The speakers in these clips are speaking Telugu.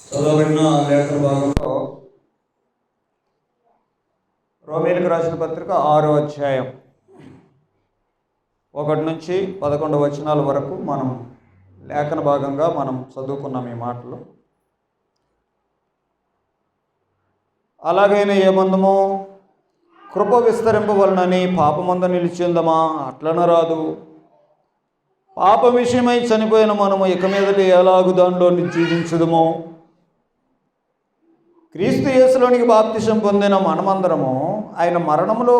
చదవబడిన లేఖన భాగంలో రోమీయులకు రాసిన పత్రిక 6వ అధ్యాయం 1 నుంచి 11 వచనాల వరకు మనం లేఖన భాగంగా మనం చదువుకున్నాం ఈ మాటలు. అలాగైనా ఏమందము, కృప విస్తరింపవలనని పాపమందు నిలిచిందమా? అట్లనరాదు. పాప విషయమై చనిపోయిన మనము ఇక మీదట ఎలాగు దానిలో జీవించుదుమో? క్రీస్తు యేసులోనికి బాప్తిసం పొందిన మనమందరము ఆయన మరణములో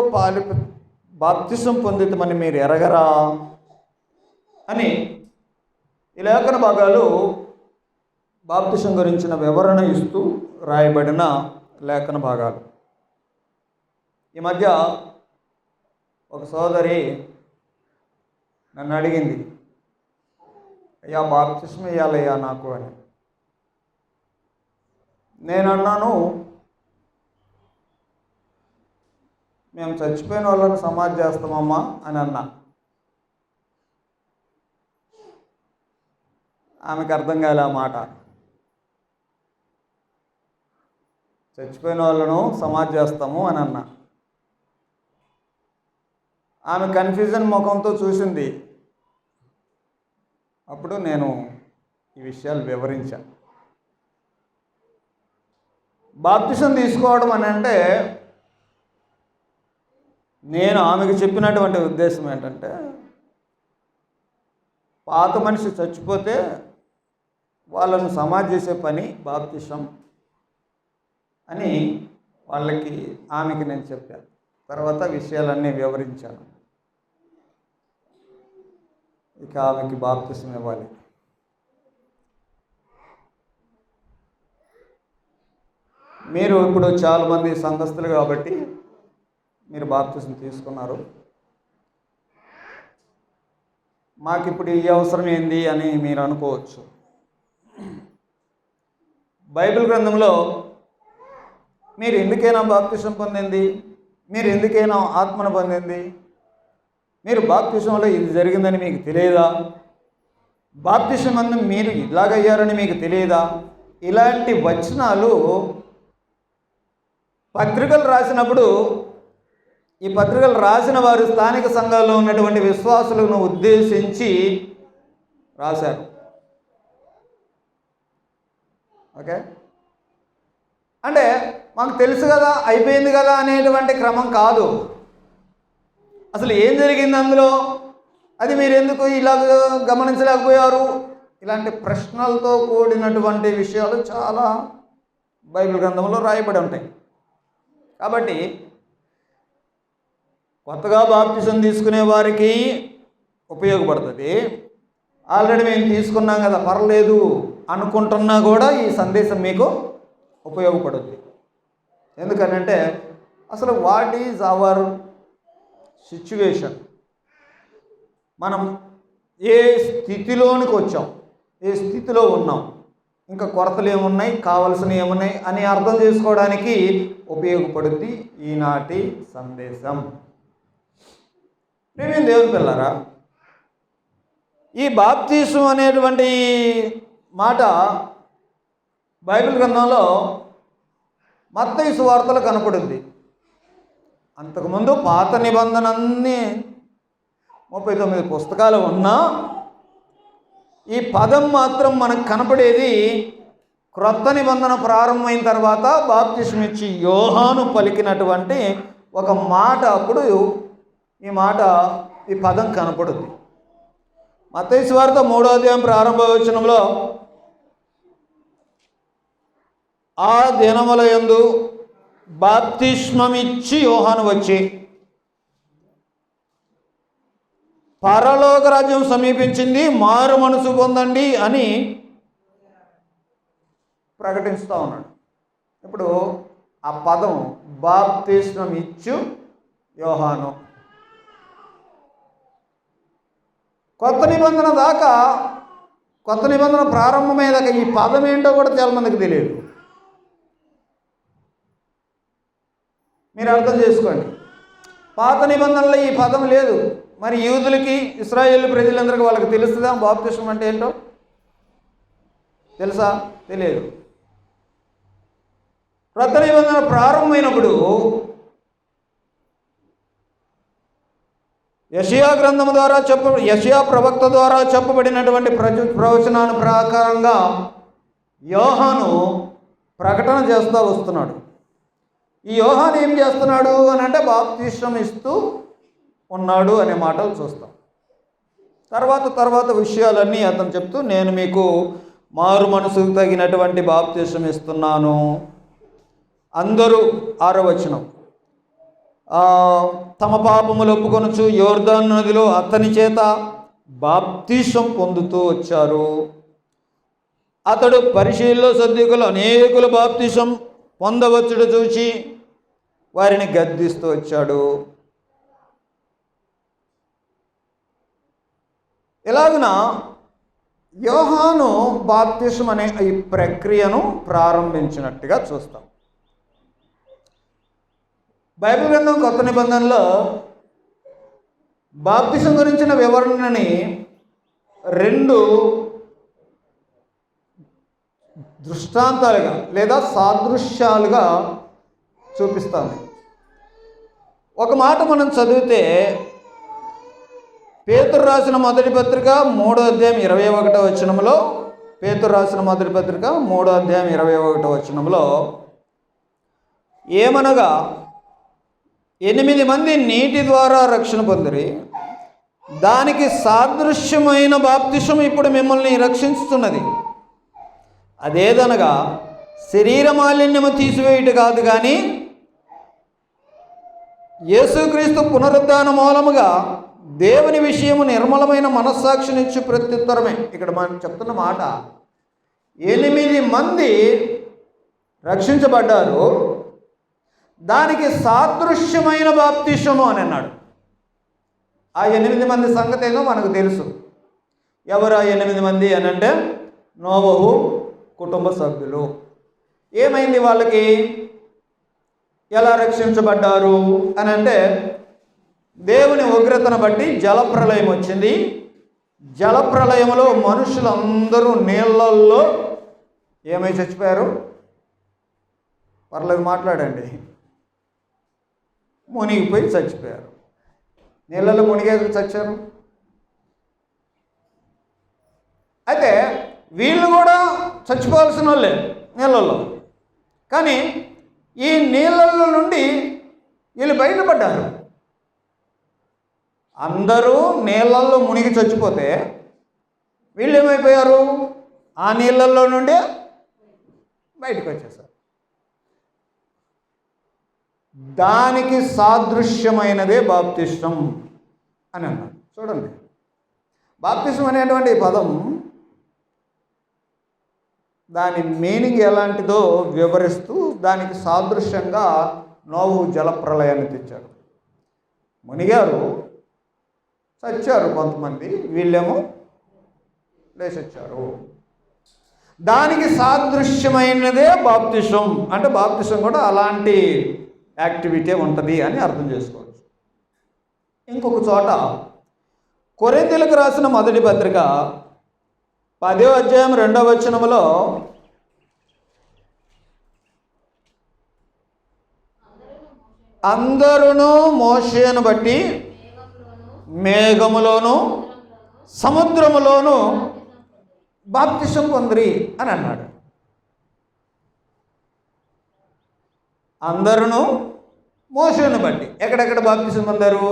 బాప్తిసం పొందితమని మీరు ఎరగరా అని ఈ లేఖన భాగాలు బాప్తిసం గురించిన వివరణ ఇస్తూ రాయబడిన లేఖన భాగాలు. ఈ మధ్య ఒక సోదరి నన్ను అడిగింది, అయ్యా బాప్తిసం ఇవ్వాలయ్యా నాకు అని. నేను అన్నాను, మేము చచ్చిపోయిన వాళ్ళని సమాధి చేస్తామమ్మా అని అన్నా. ఆమెకు అర్థం కాలే ఆ మాట. చచ్చిపోయిన వాళ్ళను సమాధి చేస్తాము అని అన్నా. ఆమె కన్ఫ్యూజన్ ముఖంతో చూసింది. అప్పుడు నేను ఈ విషయాలు వివరించాను. బాప్తిసం తీసుకోవడం అని అంటే నేను ఆమెకు చెప్పినటువంటి ఉద్దేశం ఏంటంటే, పాత మనిషి చచ్చిపోతే వాళ్ళను సమాధి చేసే పని బాప్తిసం అని ఆమెకి నేను చెప్పాను. తర్వాత విషయాలన్నీ వివరించాను. ఇక ఆమెకి బాప్తిసం ఇవ్వాలి. మీరు ఇప్పుడు చాలామంది సంఘస్థులు కాబట్టి మీరు బాప్తిసం తీసుకున్నారు. మాకు ఇప్పుడు ఈ అవసరం ఏంది అని మీరు అనుకోవచ్చు. బైబిల్ గ్రంథంలో మీరు ఎందుకైనా బాప్తిసం పొందింది, మీరు ఎందుకైనా ఆత్మను పొందింది, మీరు బాప్తిసంలో ఇది జరిగిందని మీకు తెలియదా? బాప్తిసం అందు మీరు ఇలాగయ్యారని మీకు తెలియదా? ఇలాంటి వచనాలు పత్రికలు రాసినప్పుడు ఈ పత్రికలు రాసిన వారు స్థానిక సంఘాల్లో ఉన్నటువంటి విశ్వాసులను ఉద్దేశించి రాశారు. ఓకే, అంటే మాకు తెలుసు కదా, అయిపోయింది కదా అనేటువంటి క్రమం కాదు. అసలు ఏం జరిగింది అందులో, అది మీరు ఎందుకు ఇలా గమనించలేకపోయారు? ఇలాంటి ప్రశ్నలతో కూడినటువంటి విషయాలు చాలా బైబిల్ గ్రంథంలో రాయబడి ఉంటాయి. కాబట్టి కొత్తగా బాప్తిసం తీసుకునే వారికి ఉపయోగపడుతుంది. ఆల్రెడీ మేము తీసుకున్నాం కదా పర్లేదు అనుకుంటున్నా కూడా ఈ సందేశం మీకు ఉపయోగపడుతుంది. ఎందుకనంటే అసలు వాట్ ఈజ్ అవర్ సిచ్యువేషన్, మనం ఏ స్థితిలోనికి వచ్చాం, ఏ స్థితిలో ఉన్నాం, ఇంకా కొరతలు ఏమున్నాయి, కావలసినవి ఏమున్నాయి అని అర్థం చేసుకోవడానికి ఉపయోగపడుద్ది ఈనాటి సందేశం. ప్రియమైన దేవుని పిల్లరా, ఈ బాప్తిసం అనేటువంటి మాట బైబిల్ గ్రంథంలో మత్తయి సువార్తలో కనపడుద్ది. అంతకుముందు పాత నిబంధన అన్నీ 39 పుస్తకాలు ఉన్నా ఈ పదం మాత్రం మనకు కనపడేది క్రొత్త నిబంధన ప్రారంభమైన తర్వాత బాప్తిసం ఇచ్చి యోహాను పలికినటువంటి ఒక మాట. అప్పుడు ఈ పదం కనపడుద్ది. మత్తయి సువార్త 3వ అధ్యాయం ప్రారంభ వచనంలో, ఆ దినముల యందు బాప్తిస్మమిచ్చి యోహాను వచ్చి పరలోక రాజ్యం సమీపించింది, మారు మనసు పొందండి అని ప్రకటిస్తూ ఉన్నాడు. ఇప్పుడు ఆ పదం బాప్తిస్మం ఇచ్చు యోహాను. కొత్త నిబంధన దాకా, కొత్త నిబంధన ప్రారంభమయ్యేదాకా ఈ పదం ఏంటో కూడా చాలామందికి తెలియదు. మీరు అర్థం చేసుకోండి. పాత నిబంధనలో ఈ పదం లేదు. మరి యూదులకి, ఇశ్రాయేలు ప్రజలందరికీ వాళ్ళకి తెలుస్తుందా బాప్తిసం అంటే ఏంటో? తెలుసా? తెలియదు. క్రొత్త నిబంధన ప్రారంభమైనప్పుడు యెషయా గ్రంథం ద్వారా యెషయా ప్రవక్త ద్వారా చెప్పబడినటువంటి ప్రవచనాన్ని ప్రకారంగా యోహాను ప్రకటన చేస్తూ వస్తున్నాడు. ఈ యోహాను ఏం చేస్తున్నాడు అని అంటే బాప్తిస్మం ఇస్తూ ఉన్నాడు అనే మాటలు చూస్తాం. తర్వాత విషయాలన్నీ అతను చెప్తూ, నేను మీకు మారు మనసుకు తగినటువంటి బాప్తిస్మం ఇస్తున్నాను. అందరూ 6వ వచనం, తమ పాపములు ఒప్పుకొనుచు యోర్దాను నదిలో అతని చేత బాప్తిస్మం పొందుతూ వచ్చారు. అతడు పరిశీలిలో సద్దుకులు అనేకులు బాప్తిస్మం పొందవచ్చుడు చూచి వారిని గద్దిస్తూ వచ్చాడు. ఇలాగున యోహాను బాప్తిస్మం అనే ఈ ప్రక్రియను ప్రారంభించినట్టుగా చూస్తాం. బైబిల్ గ్రంథం కొత్త నిబంధనలో బాప్తిస్మం గురించిన వివరణని 2 దృష్టాంతాలుగా లేదా సాదృశ్యాలుగా చూపిస్తాను. ఒక మాట మనం చదివితే పేతురు రాసిన మొదటి పత్రిక 3వ అధ్యాయం 21వ వచనంలో, పేతురు రాసిన మొదటి పత్రిక 3వ అధ్యాయం 21వ వచనంలో, ఏమనగా 8 మంది నీటి ద్వారా రక్షణ పొందిరి, దానికి సాదృశ్యమైన బాప్తిస్మం ఇప్పుడు మిమ్మల్ని రక్షించుతున్నది. అదేదనగా శరీర మాలిన్యము తీసివేయుట కాదు కానీ యేసుక్రీస్తు పునరుద్ధాన మూలముగా దేవుని విషయము నిర్మలమైన మనస్సాక్షినిచ్చు ప్రత్యుత్తరమే. ఇక్కడ మనం చెప్తున్న మాట, 8 మంది రక్షించబడ్డారు, దానికి సాదృశ్యమైన బాప్తిస్మము అని అన్నాడు. ఆ 8 మంది సంగతి ఏదో మనకు తెలుసు. ఎవరు ఆ 8 మంది అని అంటే నోవహు కుటుంబ సభ్యులు. ఏమైంది వాళ్ళకి? ఎలా రక్షించబడ్డారు అని అంటే, దేవుని ఉగ్రతను బట్టి జలప్రలయం వచ్చింది. జలప్రలయంలో మనుషులందరూ నీళ్ళల్లో ఏమై చచ్చిపోయారు? పర్లేదు మాట్లాడండి. మునిగిపోయి చచ్చిపోయారు. నీళ్ళల్లో మునిగేసి చచ్చారు. అయితే వీళ్ళు కూడా చచ్చిపోవాల్సిన వాళ్ళే నీళ్ళల్లో. కానీ ఈ నీళ్ళల్లో నుండి వీళ్ళు బయటపడ్డారు. అందరూ నీళ్ళల్లో మునిగి చచ్చిపోతే వీళ్ళు ఏమైపోయారు? ఆ నీళ్ళల్లో నుండి బయటకు వచ్చేసారు. దానికి సాదృశ్యమైనదే బాప్తిస్మం అని అన్నాడు. చూడండి, బాప్తిస్మం అనేటువంటి పదం దాని మీనింగ్ ఎలాంటిదో వివరిస్తూ దానికి సాదృశ్యంగా నోవహు జలప్రలయాన్ని తెచ్చాడు. మునిగారు, చచ్చారు కొంతమంది, వీళ్ళేమో లేచొచ్చారు. దానికి సాదృశ్యమైనదే బాప్తిస్మం. అంటే బాప్తిస్మం కూడా అలాంటి యాక్టివిటీ ఉంటుంది అని అర్థం చేసుకోవచ్చు. ఇంకొక చోట కొరింథీయులకు రాసిన మొదటి పత్రిక 10వ అధ్యాయం 2వ వచనంలో, అందరూ మోషేను బట్టి మేఘములోను సముద్రములోను బాప్తిస్మం పొందిరి అని అన్నాడు. అందరూ మోషేను బట్టి ఎక్కడెక్కడ బాప్తిస్మం పొందారు?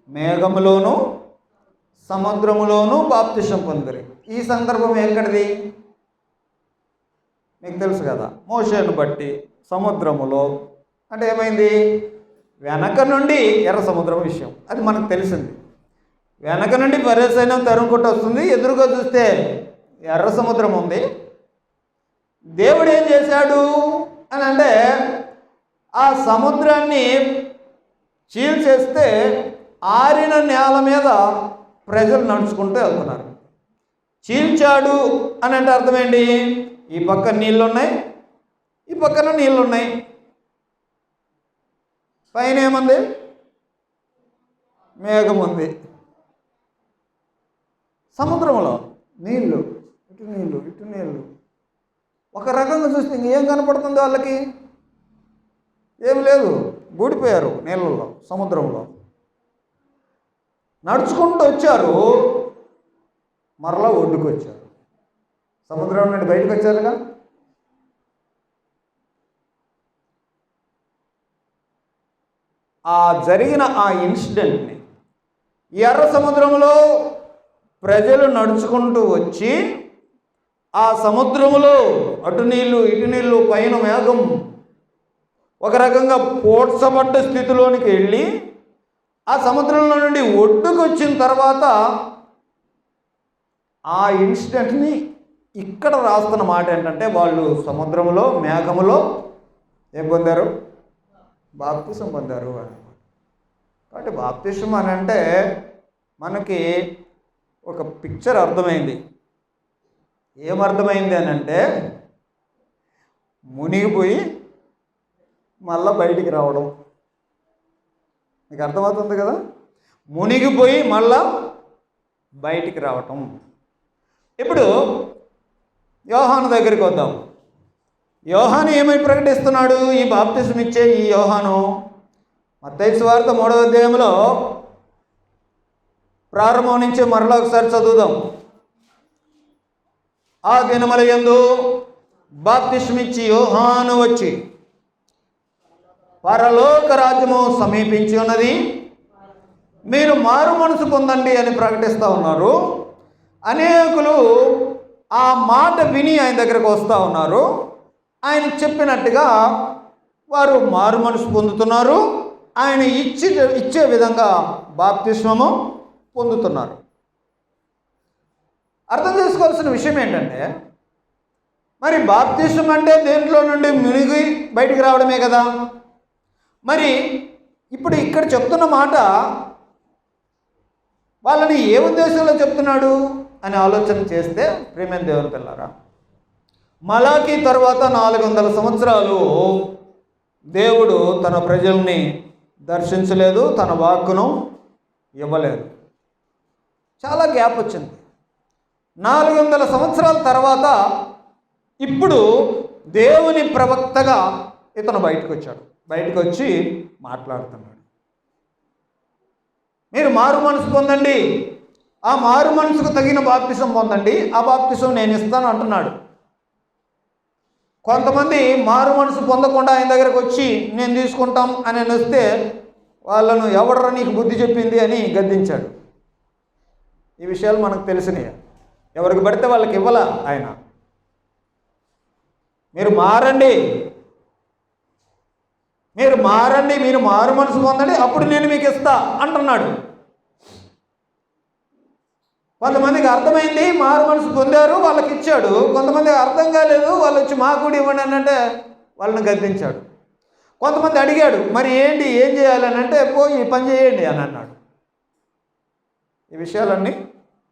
మేఘములోను సముద్రములోను బాప్తిస్మం పొందిరి. ఈ సందర్భం ఎక్కడిది? మీకు తెలుసు కదా. మోషేను బట్టి సముద్రములో అంటే ఏమైంది? వెనక నుండి ఎర్ర సముద్రం విషయం అది మనకు తెలిసింది. వెనక నుండి ఫరో సైన్యం తరుముకుంటూ వస్తుంది, ఎదురుగా చూస్తే ఎర్ర సముద్రం ఉంది. దేవుడు ఏం చేశాడు అని అంటే, ఆ సముద్రాన్ని చీల్చేస్తే ఆరిన నేల మీద ప్రజలు నడుచుకుంటూ వెళ్తున్నారు. చీల్చాడు అని అంటే అర్థం ఏంటి? ఈ పక్కన నీళ్ళున్నాయి, ఈ పక్కన నీళ్ళున్నాయి. పైన ఏముంది? మేఘం ఉంది. సముద్రంలో నీళ్ళు, ఇటు నీళ్ళు, ఇటు నీళ్ళు. ఒక రకంగా చూస్తే ఇంకేం కనపడుతుంది వాళ్ళకి? ఏమి లేదు, గూడిపోయారు నీళ్ళల్లో, సముద్రంలో. నడుచుకుంటూ వచ్చారు, మరలా ఒడ్డుకు వచ్చారు. సముద్రం నుండి బయటకు వచ్చారుగా. ఆ జరిగిన ఆ ఇన్సిడెంట్ని ఎర్ర సముద్రంలో ప్రజలు నడుచుకుంటూ వచ్చి ఆ సముద్రములో అటు నీళ్ళు ఇటు నీళ్ళు పైన మేఘం ఒక రకంగా పోడ్చబడ్డ స్థితిలోనికి వెళ్ళి ఆ సముద్రంలో నుండి ఒడ్డుకు వచ్చిన తర్వాత ఆ ఇన్సిడెంట్ని ఇక్కడ రాస్తున్న మాట ఏంటంటే, వాళ్ళు సముద్రంలో మేఘములో ఏం పొందారు? బాప్తిసం పొందారు అని. కాబట్టి బాప్తిసం అని అంటే మనకి ఒక పిక్చర్ అర్థమైంది. ఏమర్థమైంది అని అంటే, మునిగిపోయి మళ్ళా బయటికి రావడం. మీకు అర్థమవుతుంది కదా? మునిగిపోయి మళ్ళా బయటికి రావటం. ఇప్పుడు యోహాను దగ్గరికి వద్దాం. యోహాను ఏమై ప్రకటిస్తున్నాడు? ఈ బాప్తిసం ఇచ్చే ఈ యోహాను మత్తయి సువార్త 3వ అధ్యాయంలో ప్రారంభం నుంచి మరలా ఒకసారి చదువుదాం. ఆ దినముల యందు బాప్తిసమిచ్చి యోహాను వచ్చి, పరలోక రాజ్యము సమీపించి ఉన్నది, మీరు మారు మనసు పొందండి అని ప్రకటిస్తూ ఉన్నారు. అనేకులు ఆ మాట విని ఆయన దగ్గరకు వస్తూ ఉన్నారు. ఆయన చెప్పినట్టుగా వారు మారు మనసు పొందుతున్నారు. ఆయన ఇచ్చే విధంగా బాప్తిస్మము పొందుతున్నారు. అర్థం చేసుకోవాల్సిన విషయం ఏంటంటే, మరి బాప్తిస్మం అంటే దేంట్లో నుండి మునిగి బయటికి రావడమే కదా. మరి ఇప్పుడు ఇక్కడ చెప్తున్న మాట వాళ్ళని ఏ ఉద్దేశంలో చెప్తున్నాడు అని ఆలోచన చేస్తే, ప్రియమైన దేవుని పిల్లారా, మలాకి తర్వాత 400 సంవత్సరాలు దేవుడు తన ప్రజల్ని దర్శించలేదు, తన వాక్కును ఇవ్వలేదు. చాలా గ్యాప్ వచ్చింది. 400 సంవత్సరాల తర్వాత ఇప్పుడు దేవుని ప్రవక్తగా ఇతను బయటకు వచ్చాడు. బయటకు వచ్చి మాట్లాడుతున్నాడు. మీరు మారు మనసు పొందండి, ఆ మారు మనసుకు తగిన బాప్తిసం పొందండి, ఆ బాప్తిసం నేను ఇస్తాను అంటున్నాడు. కొంతమంది మారు మనసు పొందకుండా ఆయన దగ్గరకు వచ్చి నేను తీసుకుంటాం అని వస్తే వాళ్ళను ఎవడరా నీకు బుద్ధి చెప్పింది అని గద్దించాడు. ఈ విషయాలు మనకు తెలిసినాయి. ఎవరికి పడితే వాళ్ళకి ఇవ్వాల ఆయన. మీరు మారండి, మీరు మారు మనసు పొందండి, అప్పుడు నేను మీకు ఇస్తా అంటున్నాడు. కొంతమందికి అర్థమైంది, మారు మనసు పొందారు, వాళ్ళకి ఇచ్చాడు. కొంతమందికి అర్థం కాలేదు, వాళ్ళు వచ్చి మా కూడా ఇవ్వండి అని అంటే వాళ్ళని గద్దించాడు. కొంతమంది అడిగాడు, మరి ఏంటి ఏం చేయాలని అంటే, పోయి ఈ పని చేయండి అని అన్నాడు. ఈ విషయాలన్నీ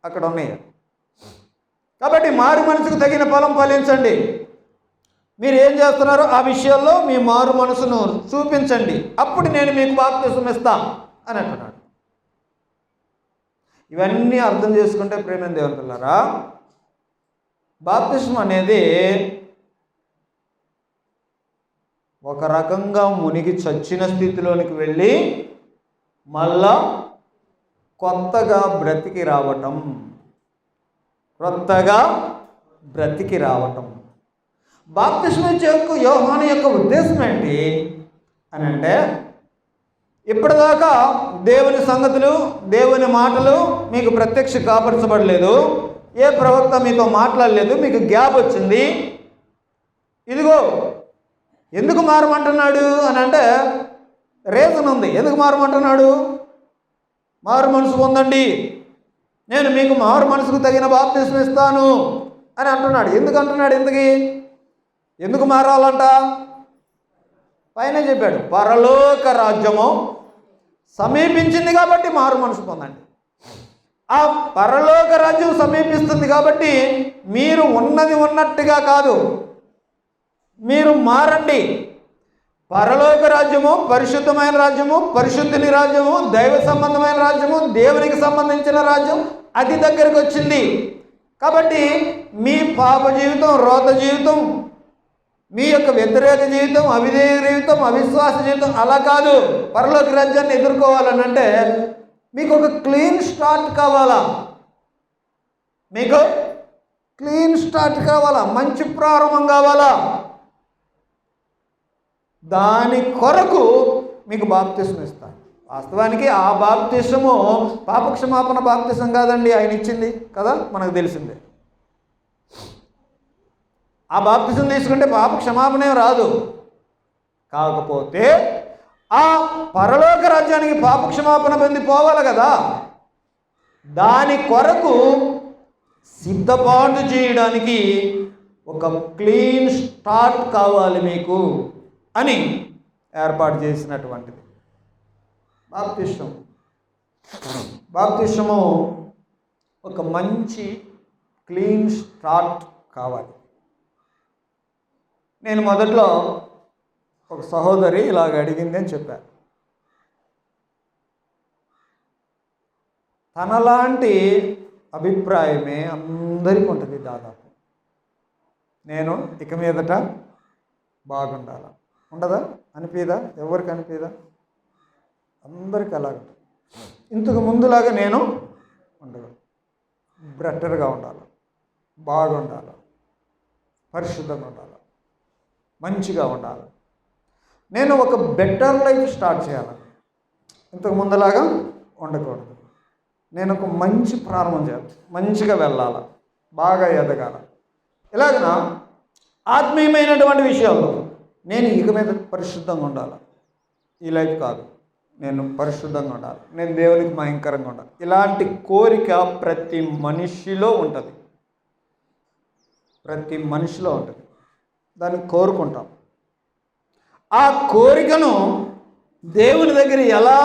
అక్కడ ఉన్నాయి. కాబట్టి మారు మనసుకు తగిన ఫలం ఫలించండి. మీరు ఏం చేస్తున్నారో ఆ విషయాల్లో మీ మారు మనసును చూపించండి, అప్పుడు నేను మీకు బాప్తిసం ఇస్తా అని అంటున్నాడు. ఇవన్నీ అర్థం చేసుకుంటే ప్రియమైన దేవుని పిల్లారా, బాప్తిసం అనేది ఒక రకంగా మునిగి చచ్చిన స్థితిలోనికి వెళ్ళి మళ్ళా కొత్తగా బ్రతికి రావటం. బాప్తిసం ఇచ్చే యోహాను యొక్క ఉద్దేశం ఏంటి అని అంటే, ఇప్పటిదాకా దేవుని సంగతులు, దేవుని మాటలు మీకు ప్రత్యక్ష కాపరచబడలేదు, ఏ ప్రవక్త మీతో మాట్లాడలేదు, మీకు గ్యాప్ వచ్చింది. ఇదిగో ఎందుకు మారమంటున్నాడు అని అంటే రీజన్ ఉంది. ఎందుకు మారమంటున్నాడు? మారు మనసు పొందండి, నేను మీకు మారు మనసుకు తగిన బాప్తిసం ఇస్తాను అని అంటున్నాడు. ఎందుకు అంటున్నాడు? ఎందుకు మారాలంట? పైన చెప్పాడు, పరలోక రాజ్యము సమీపించింది కాబట్టి మారు మనసు పొందండి. ఆ పరలోక రాజ్యం సమీపిస్తుంది కాబట్టి మీరు ఉన్నది ఉన్నట్టుగా కాదు, మీరు మారండి. పరలోక రాజ్యము పరిశుద్ధమైన రాజ్యము, పరిశుద్ధుని రాజ్యము, దైవ సంబంధమైన రాజ్యము, దేవునికి సంబంధించిన రాజ్యం అది దగ్గరికి వచ్చింది. కాబట్టి మీ పాప జీవితం, రోత జీవితం, మీ యొక్క వ్యతిరేక జీవితం, అవిధేయ జీవితం, అవిశ్వాస జీవితం అలా కాదు. పరలోక రాజ్యాన్ని ఎదుర్కోవాలని అంటే మీకు ఒక క్లీన్ స్టార్ట్ కావాలా? మీకు క్లీన్ స్టార్ట్ కావాలా? మంచి ప్రారంభం కావాలా? దాని కొరకు మీకు బాప్తిస్మం ఇస్తాను. వాస్తవానికి ఆ బాప్తిస్మము పాపక్షమాపణ బాప్తిస్మం కాదండి, ఆయన ఇచ్చింది కదా, మనకు తెలిసిందే. ఆ బాప్తిస్మం తీసుకుంటే పాప క్షమాపణ రాదు. కాకపోతే ఆ పరలోక రాజ్యానికి పాప క్షమాపణ పొంది పోవాలి కదా, దాని కొరకు సిద్ధపాటు చేయడానికి ఒక క్లీన్ స్టార్ట్ కావాలి మీకు అని ఏర్పాటు చేసినటువంటిది బాప్తిస్మం. బాప్తిస్మము ఒక మంచి క్లీన్ స్టార్ట్ కావాలి. నేను మొదట్లో ఒక సహోదరి ఇలాగ అడిగింది అని చెప్పాను. తనలాంటి అభిప్రాయమే అందరికీ ఉంటుంది దాదాపు. నేను ఇక మీదట బాగుండాలి, ఉండదా? అనిపిదా? ఎవరికి అనిపిదా? అందరికీ అలాగ. ఇంతకు ముందులాగా నేను ఉండగలను, బెటర్గా ఉండాలి, బాగుండాలి, పరిశుద్ధంగా ఉండాలి, మంచిగా ఉండాలి. నేను ఒక బెటర్ లైఫ్ స్టార్ట్ చేయాలి, ఇంతకు ముందులాగా ఉండకూడదు. నేను ఒక మంచి ప్రారంభం చేయాలి, మంచిగా వెళ్ళాలి, బాగా ఎదగాల. ఇలాగన ఆత్మీయమైనటువంటి విషయాల్లో నేను ఇక మీద పరిశుద్ధంగా ఉండాలి. ఈ లైఫ్ కాదు, నేను పరిశుద్ధంగా ఉండాలి, నేను దేవునికి భయంకరంగా ఉండాలి. ఇలాంటి కోరిక ప్రతి మనిషిలో ఉంటుంది, ప్రతి మనిషిలో ఉంటుంది. దాన్ని కోరుకుంటాం. ఆ కోరికను దేవుని దగ్గర ఎలా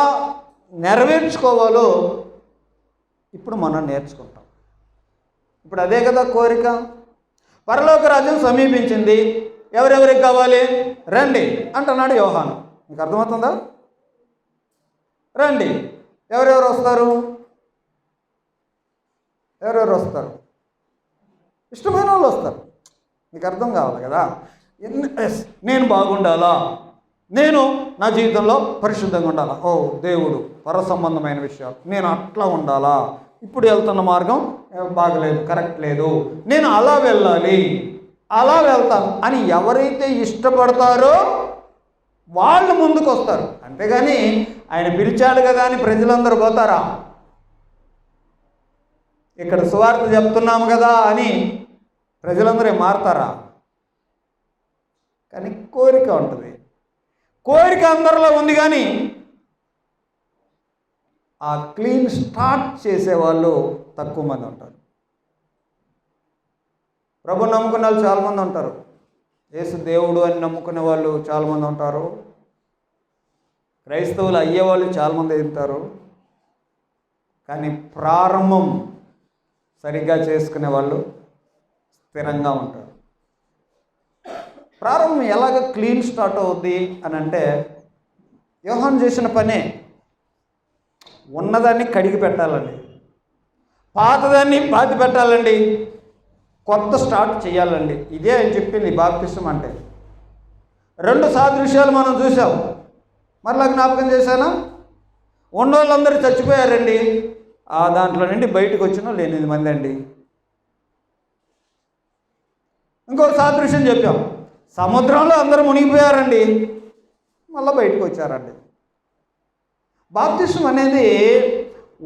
నెరవేర్చుకోవాలో ఇప్పుడు మనం నేర్చుకుంటాం. ఇప్పుడు అదే కదా కోరిక. పరలోక రాజ్యం సమీపించింది, ఎవరెవరికి కావాలి? రండి అంటున్నాడు యోహాను. మీకు అర్థమవుతుందా? రండి. ఎవరెవరు వస్తారు? ఎవరెవరు వస్తారు? ఇష్టమైన వాళ్ళు వస్తారు. మీకు అర్థం కావాలి కదా. నేను బాగుండాలా, నేను నా జీవితంలో పరిశుద్ధంగా ఉండాలా. ఓ దేవుడు, పర సంబంధమైన విషయాలు నేను అట్లా ఉండాలా, ఇప్పుడు వెళ్తున్న మార్గం బాగలేదు, కరెక్ట్ లేదు, నేను అలా వెళ్ళాలి, అలా వెళ్తాను అని ఎవరైతే ఇష్టపడతారో వాళ్ళు ముందుకు వస్తారు. అంతేగాని ఆయన పిలిచాడు కదా అని ప్రజలందరూ పోతారా? ఇక్కడ సువార్త చెప్తున్నాము కదా అని ప్రజలందరూ మారుతారా? కానీ కోరిక ఉంటుంది. కోరిక అందరిలో ఉంది, కానీ ఆ క్లీన్ స్టార్ట్ చేసేవాళ్ళు తక్కువ మంది ఉంటారు. ప్రభు నమ్ముకునే వాళ్ళు చాలామంది ఉంటారు, యేసు దేవుడు అని నమ్ముకునే వాళ్ళు చాలామంది ఉంటారు, క్రైస్తవులు అయ్యేవాళ్ళు చాలామంది ఉంటారు. కానీ ప్రారంభం సరిగ్గా చేసుకునే వాళ్ళు స్థిరంగా ఉంటారు. ప్రారంభం ఎలాగ క్లీన్ స్టార్ట్ అవుద్ది అని అంటే, యోహాను చేసిన పనే ఉన్నదాన్ని కడిగి పెట్టాలండి, పాతదాన్ని పాతి పెట్టాలండి, కొత్త స్టార్ట్ చేయాలండి. ఇదే అని చెప్పింది బాప్తిస్మం అంటే. రెండు సాదృశ్యాలు మనం చూసాం, మరలా జ్ఞాపకం చేశానా? ఉన్నోళ్ళందరూ చచ్చిపోయారండి, ఆ దాంట్లో నుండి బయటకు వచ్చిన వాళ్ళు 8 మంది అండి. ఇంకొక సాదృశ్యం చెప్పాం, సముద్రంలో అందరూ మునిగిపోయారండి, మళ్ళీ బయటకు వచ్చారండి. బాప్తిస్మం అనేది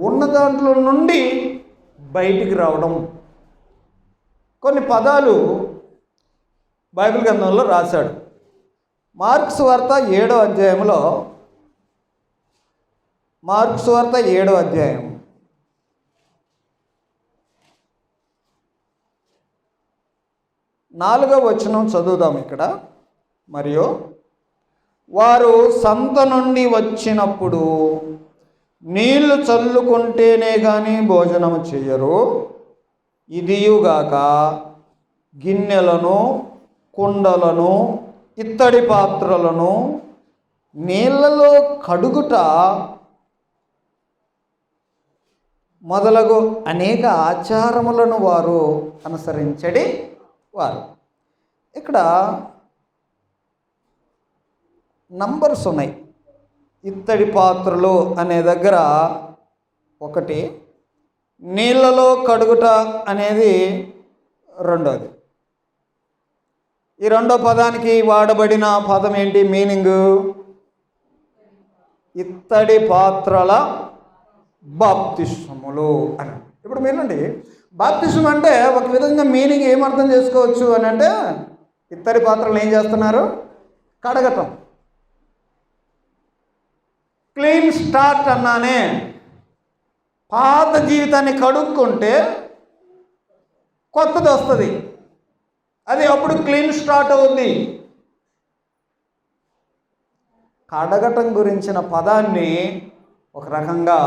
ఉన్న దాంట్లో నుండి బయటికి రావడం. కొన్ని పదాలు బైబిల్ గ్రంథంలో రాశాడు. మార్కు సువార్త 7వ అధ్యాయంలో, మార్కు సువార్త 7వ అధ్యాయం 4వ వచనం చదువుదాం ఇక్కడ. మరియు వారు సంత నుండి వచ్చినప్పుడు నీళ్లు చల్లుకుంటేనే కానీ భోజనం చెయ్యరు, ఇదియుగాక గిన్నెలను, కుండలను, ఇత్తడి పాత్రలను నీళ్లలో కడుగుట మొదలగు అనేక ఆచారములను వారు అనుసరించడి వారు. ఇక్కడ నంబర్స్ ఉన్నాయి. ఇత్తడి పాత్రలు అనే దగ్గర ఒకటి, నీళ్ళలో కడుగుట అనేది రెండోది. ఈ రెండో పదానికి వాడబడిన పదం ఏంటి? మీనింగు ఇత్తడి పాత్రల బాప్తిస్మములు అని. ఇప్పుడు మీరండి, బాప్తిస్మం అంటే ఒక విధంగా మీనింగ్ ఏమర్థం చేసుకోవచ్చు అని అంటే, ఇత్తడి పాత్రలు ఏం చేస్తున్నారు? కడగటం. క్లీన్ స్టార్ట్ అన్నానే, పాత జీవితాన్ని కడుక్కుంటే కొత్తది వస్తుంది, అది అప్పుడు క్లీన్ స్టార్ట్ అవుద్ది. కడగటం గురించిన పదాన్ని ఒక రకంగా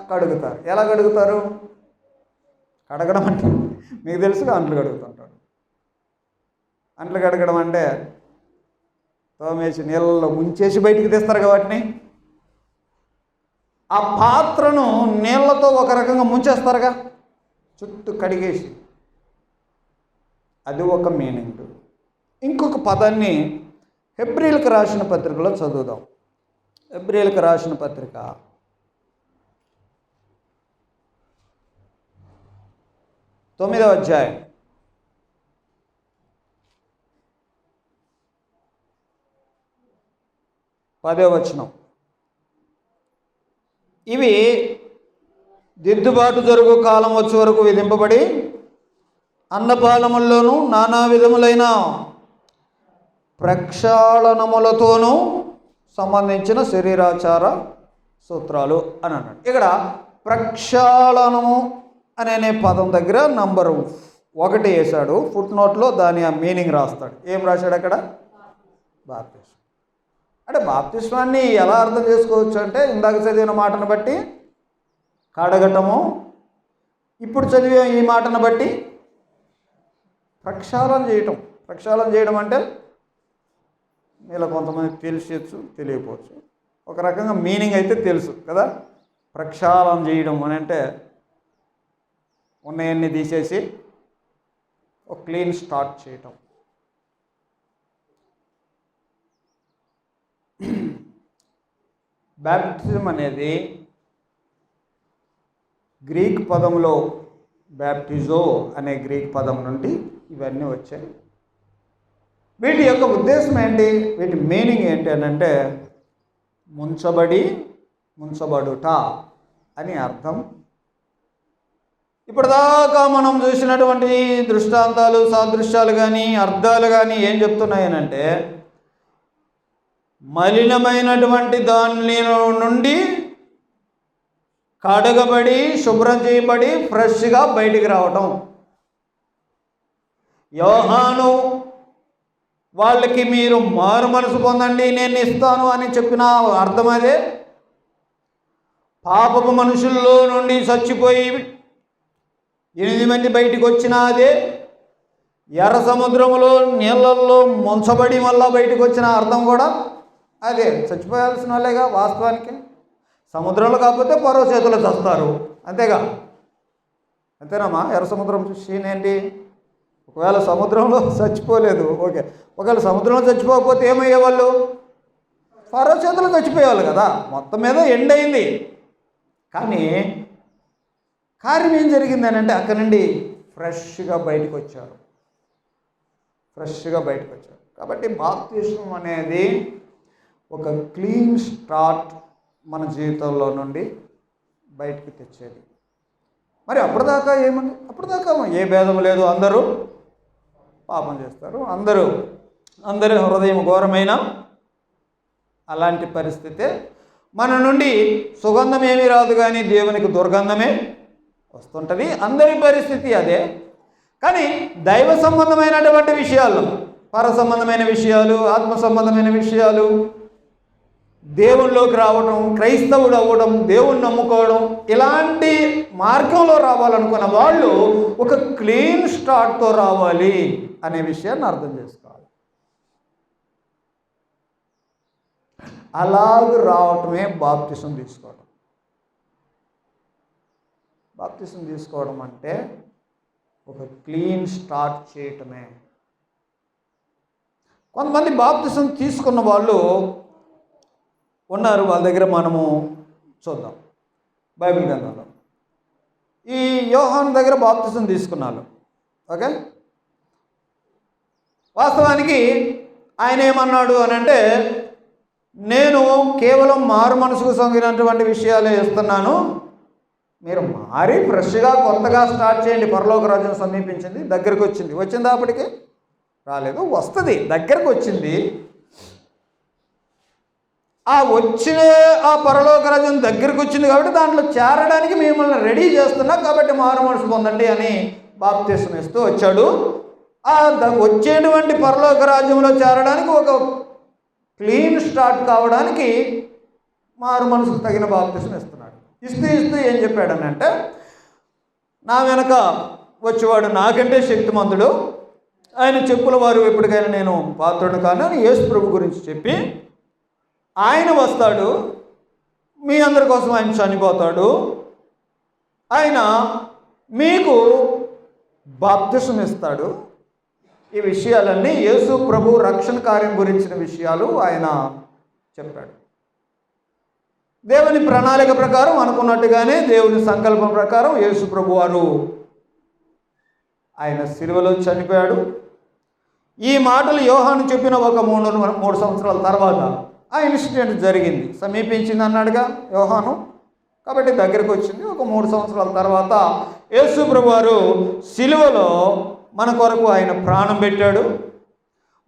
కడుగుతారు. ఎలా కడుగుతారు? కడగడం అంటే మీకు తెలుసుగా, అంట్లు కడుగుతుంటారు. అంట్లు కడగడం అంటే తోమేసి నీళ్ళల్లో ముంచేసి బయటికి తీస్తారు వాటిని. ఆ పాత్రను నీళ్ళతో ఒక రకంగా ముంచేస్తారుగా, చుట్టూ కడిగేసి. అది ఒక మీనింగ్. ఇంకొక పదాన్ని హెబ్రీలకు రాసిన పత్రికలో చదువుదాం. హెబ్రీలకు రాసిన పత్రిక 9వ అధ్యాయం 10వ వచనం. ఇవి దిద్దుబాటు జరుగు కాలం వచ్చే వరకు విధింపబడి అన్నపానముల్లోనూ నానా విధములైన ప్రక్షాళనములతోనూ సంబంధించిన శరీరాచార సూత్రాలు అని అన్నాడు. ఇక్కడ ప్రక్షాళనము అనే పదం దగ్గర నంబరు 1 వేశాడు. ఫుట్ నోట్లో దాని ఆ మీనింగ్ రాస్తాడు. ఏం రాశాడు అక్కడ? బాప్తిస్మం. అంటే బాప్తిస్మాన్ని ఎలా అర్థం చేసుకోవచ్చు అంటే, ఇందాక చదివిన మాటను బట్టి కడగటము, ఇప్పుడు చదివే ఈ మాటను బట్టి ప్రక్షాళన చేయటం. ప్రక్షాళన చేయడం అంటే మీలో కొంతమంది తెలియచ్చు, తెలియకపోవచ్చు. ఒక రకంగా మీనింగ్ అయితే తెలుసు కదా. ప్రక్షాళన చేయడం అని అంటే ఉన్నాయన్నీ తీసేసి ఒక క్లీన్ స్టార్ట్ చేయటం. బ్యాప్టిజం అనేది గ్రీక్ పదంలో, బ్యాప్టిజో అనే గ్రీక్ పదం నుండి ఇవన్నీ వచ్చాయి. వీటి యొక్క ఉద్దేశం ఏంటి? వీటి మీనింగ్ ఏంటి అని అంటే, ముంచబడుట అని అర్థం. ఇప్పటిదాకా మనం చూసినటువంటి దృష్టాంతాలు, సాదృశ్యాలు కానీ అర్థాలు కానీ ఏం చెప్తున్నాయనంటే, మలినమైనటువంటి దాని నుండి కడగబడి శుభ్రం చేయబడి ఫ్రెష్గా బయటికి రావటం. యోహాను వాళ్ళకి మీరు మారు మనసు పొందండి నేను ఇస్తాను అని చెప్పిన అర్థం అదే. పాపపు మనుషుల్లో నుండి చచ్చిపోయి 8 మంది బయటికి వచ్చిన అదే. ఎర్ర సముద్రంలో నీళ్ళల్లో ముంచబడి మళ్ళా బయటకు వచ్చిన అర్థం కూడా అదే. చచ్చిపోయాల్సిన వాళ్ళేగా వాస్తవానికి. సముద్రంలో కాకపోతే పరో చేతులు చస్తారు, అంతేగా. అంతేనమ్మా? ఎర్ర సముద్రం సీన్ ఏంటి? ఒకవేళ సముద్రంలో చచ్చిపోలేదు, ఓకే. ఒకవేళ సముద్రంలో చచ్చిపోకపోతే ఏమయ్యేవాళ్ళు? ఫరో చేతులు చచ్చిపోయేవాళ్ళు కదా. మొత్తం మీద ఎండ్ అయింది. కానీ కార్యం ఏం జరిగిందని అంటే, అక్కడి నుండి ఫ్రెష్గా బయటకు వచ్చారు. కాబట్టి బాప్తిస్మం అనేది ఒక క్లీన్ స్టార్ట్ మన జీవితంలో నుండి బయటకు తెచ్చేది. మరి అప్పటిదాకా ఏముంది? అప్పటిదాకా ఏ భేదం లేదు, అందరూ పాపం చేస్తారు, అందరి హృదయం ఘోరమైన అలాంటి పరిస్థితే. మన నుండి సుగంధం ఏమీ రాదు కానీ దేవునికి దుర్గంధమే వస్తుంటుంది. అందరి పరిస్థితి అదే. కానీ దైవ సంబంధమైనటువంటి విషయాలు, పర సంబంధమైన విషయాలు, ఆత్మ సంబంధమైన విషయాలు, దేవుళ్ళలోకి రావడం, క్రైస్తవుడు అవ్వడం, దేవుణ్ణి నమ్ముకోవడం, ఇలాంటి మార్గంలో రావాలనుకున్న వాళ్ళు ఒక క్లీన్ స్టార్ట్తో రావాలి అనే విషయాన్ని అర్థం చేసుకోవాలి. అలాగ రావటమే బాప్తిసం తీసుకోవడం. బాప్తిసం తీసుకోవడం అంటే ఒక క్లీన్ స్టార్ట్ చేయటమే. కొంతమంది బాప్తిసం తీసుకున్న వాళ్ళు ఉన్నారు. వాళ్ళ దగ్గర మనము చూద్దాం బైబిల్ గ్రంథంలో. ఈ యోహాను దగ్గర బాప్తిసం తీసుకున్నారు. ఓకే, వాస్తవానికి ఆయన ఏమన్నాడు అని అంటే, నేను కేవలం మారు మనసుకు సంగినటువంటి విషయాలే ఇస్తున్నాను, మీరు మారి ఫ్రెష్గా కొత్తగా స్టార్ట్ చేయండి. పరలోక రాజ్యం సమీపించింది, దగ్గరకు వచ్చింది. వచ్చిందా? అప్పటికి రాలేదు, వస్తుంది, దగ్గరకు వచ్చింది. ఆ పరలోక రాజ్యం దగ్గరకు వచ్చింది కాబట్టి దాంట్లో చేరడానికి మిమ్మల్ని రెడీ చేస్తున్నా, కాబట్టి మారు మనసు పొందండి అని బాప్తిసం ఇస్తూ వచ్చాడు. వచ్చేటువంటి పరలోక రాజ్యంలో చేరడానికి, ఒక క్లీన్ స్టార్ట్ కావడానికి మారు మనసుకు తగిన బాప్తిసం ఇస్తున్నాడు. ఇస్తూ ఏం చెప్పాడని అంటే, నా వెనక వచ్చేవాడు నాకంటే శక్తిమంతుడు, ఆయన చెప్పుల వారు ఎప్పటికైనా నేను పాత్రుడు కాను అని యేసు ప్రభు గురించి చెప్పి, ఆయన వస్తాడు, మీ అందరి కోసం ఆయన చనిపోతాడు, ఆయన మీకు బాప్తిసం ఇస్తాడు. ఈ విషయాలన్నీ యేసు ప్రభు రక్షణ కార్యం గురించిన విషయాలు ఆయన చెప్పాడు. దేవుని ప్రణాళిక ప్రకారం అనుకున్నట్టుగానే, దేవుని సంకల్పం ప్రకారం యేసు ప్రభు వారు ఆయన సిలువలో చనిపోయాడు. ఈ మాటలు యోహాను చెప్పిన ఒక 3 సంవత్సరాల తర్వాత ఆ ఇన్సిడెంట్ జరిగింది. సమీపించింది అన్నాడుగా యోహాను, కాబట్టి దగ్గరకు వచ్చింది. ఒక 3 సంవత్సరాల తర్వాత యేసు ప్రభు వారు సిలువలో మన కొరకు ఆయన ప్రాణం పెట్టాడు.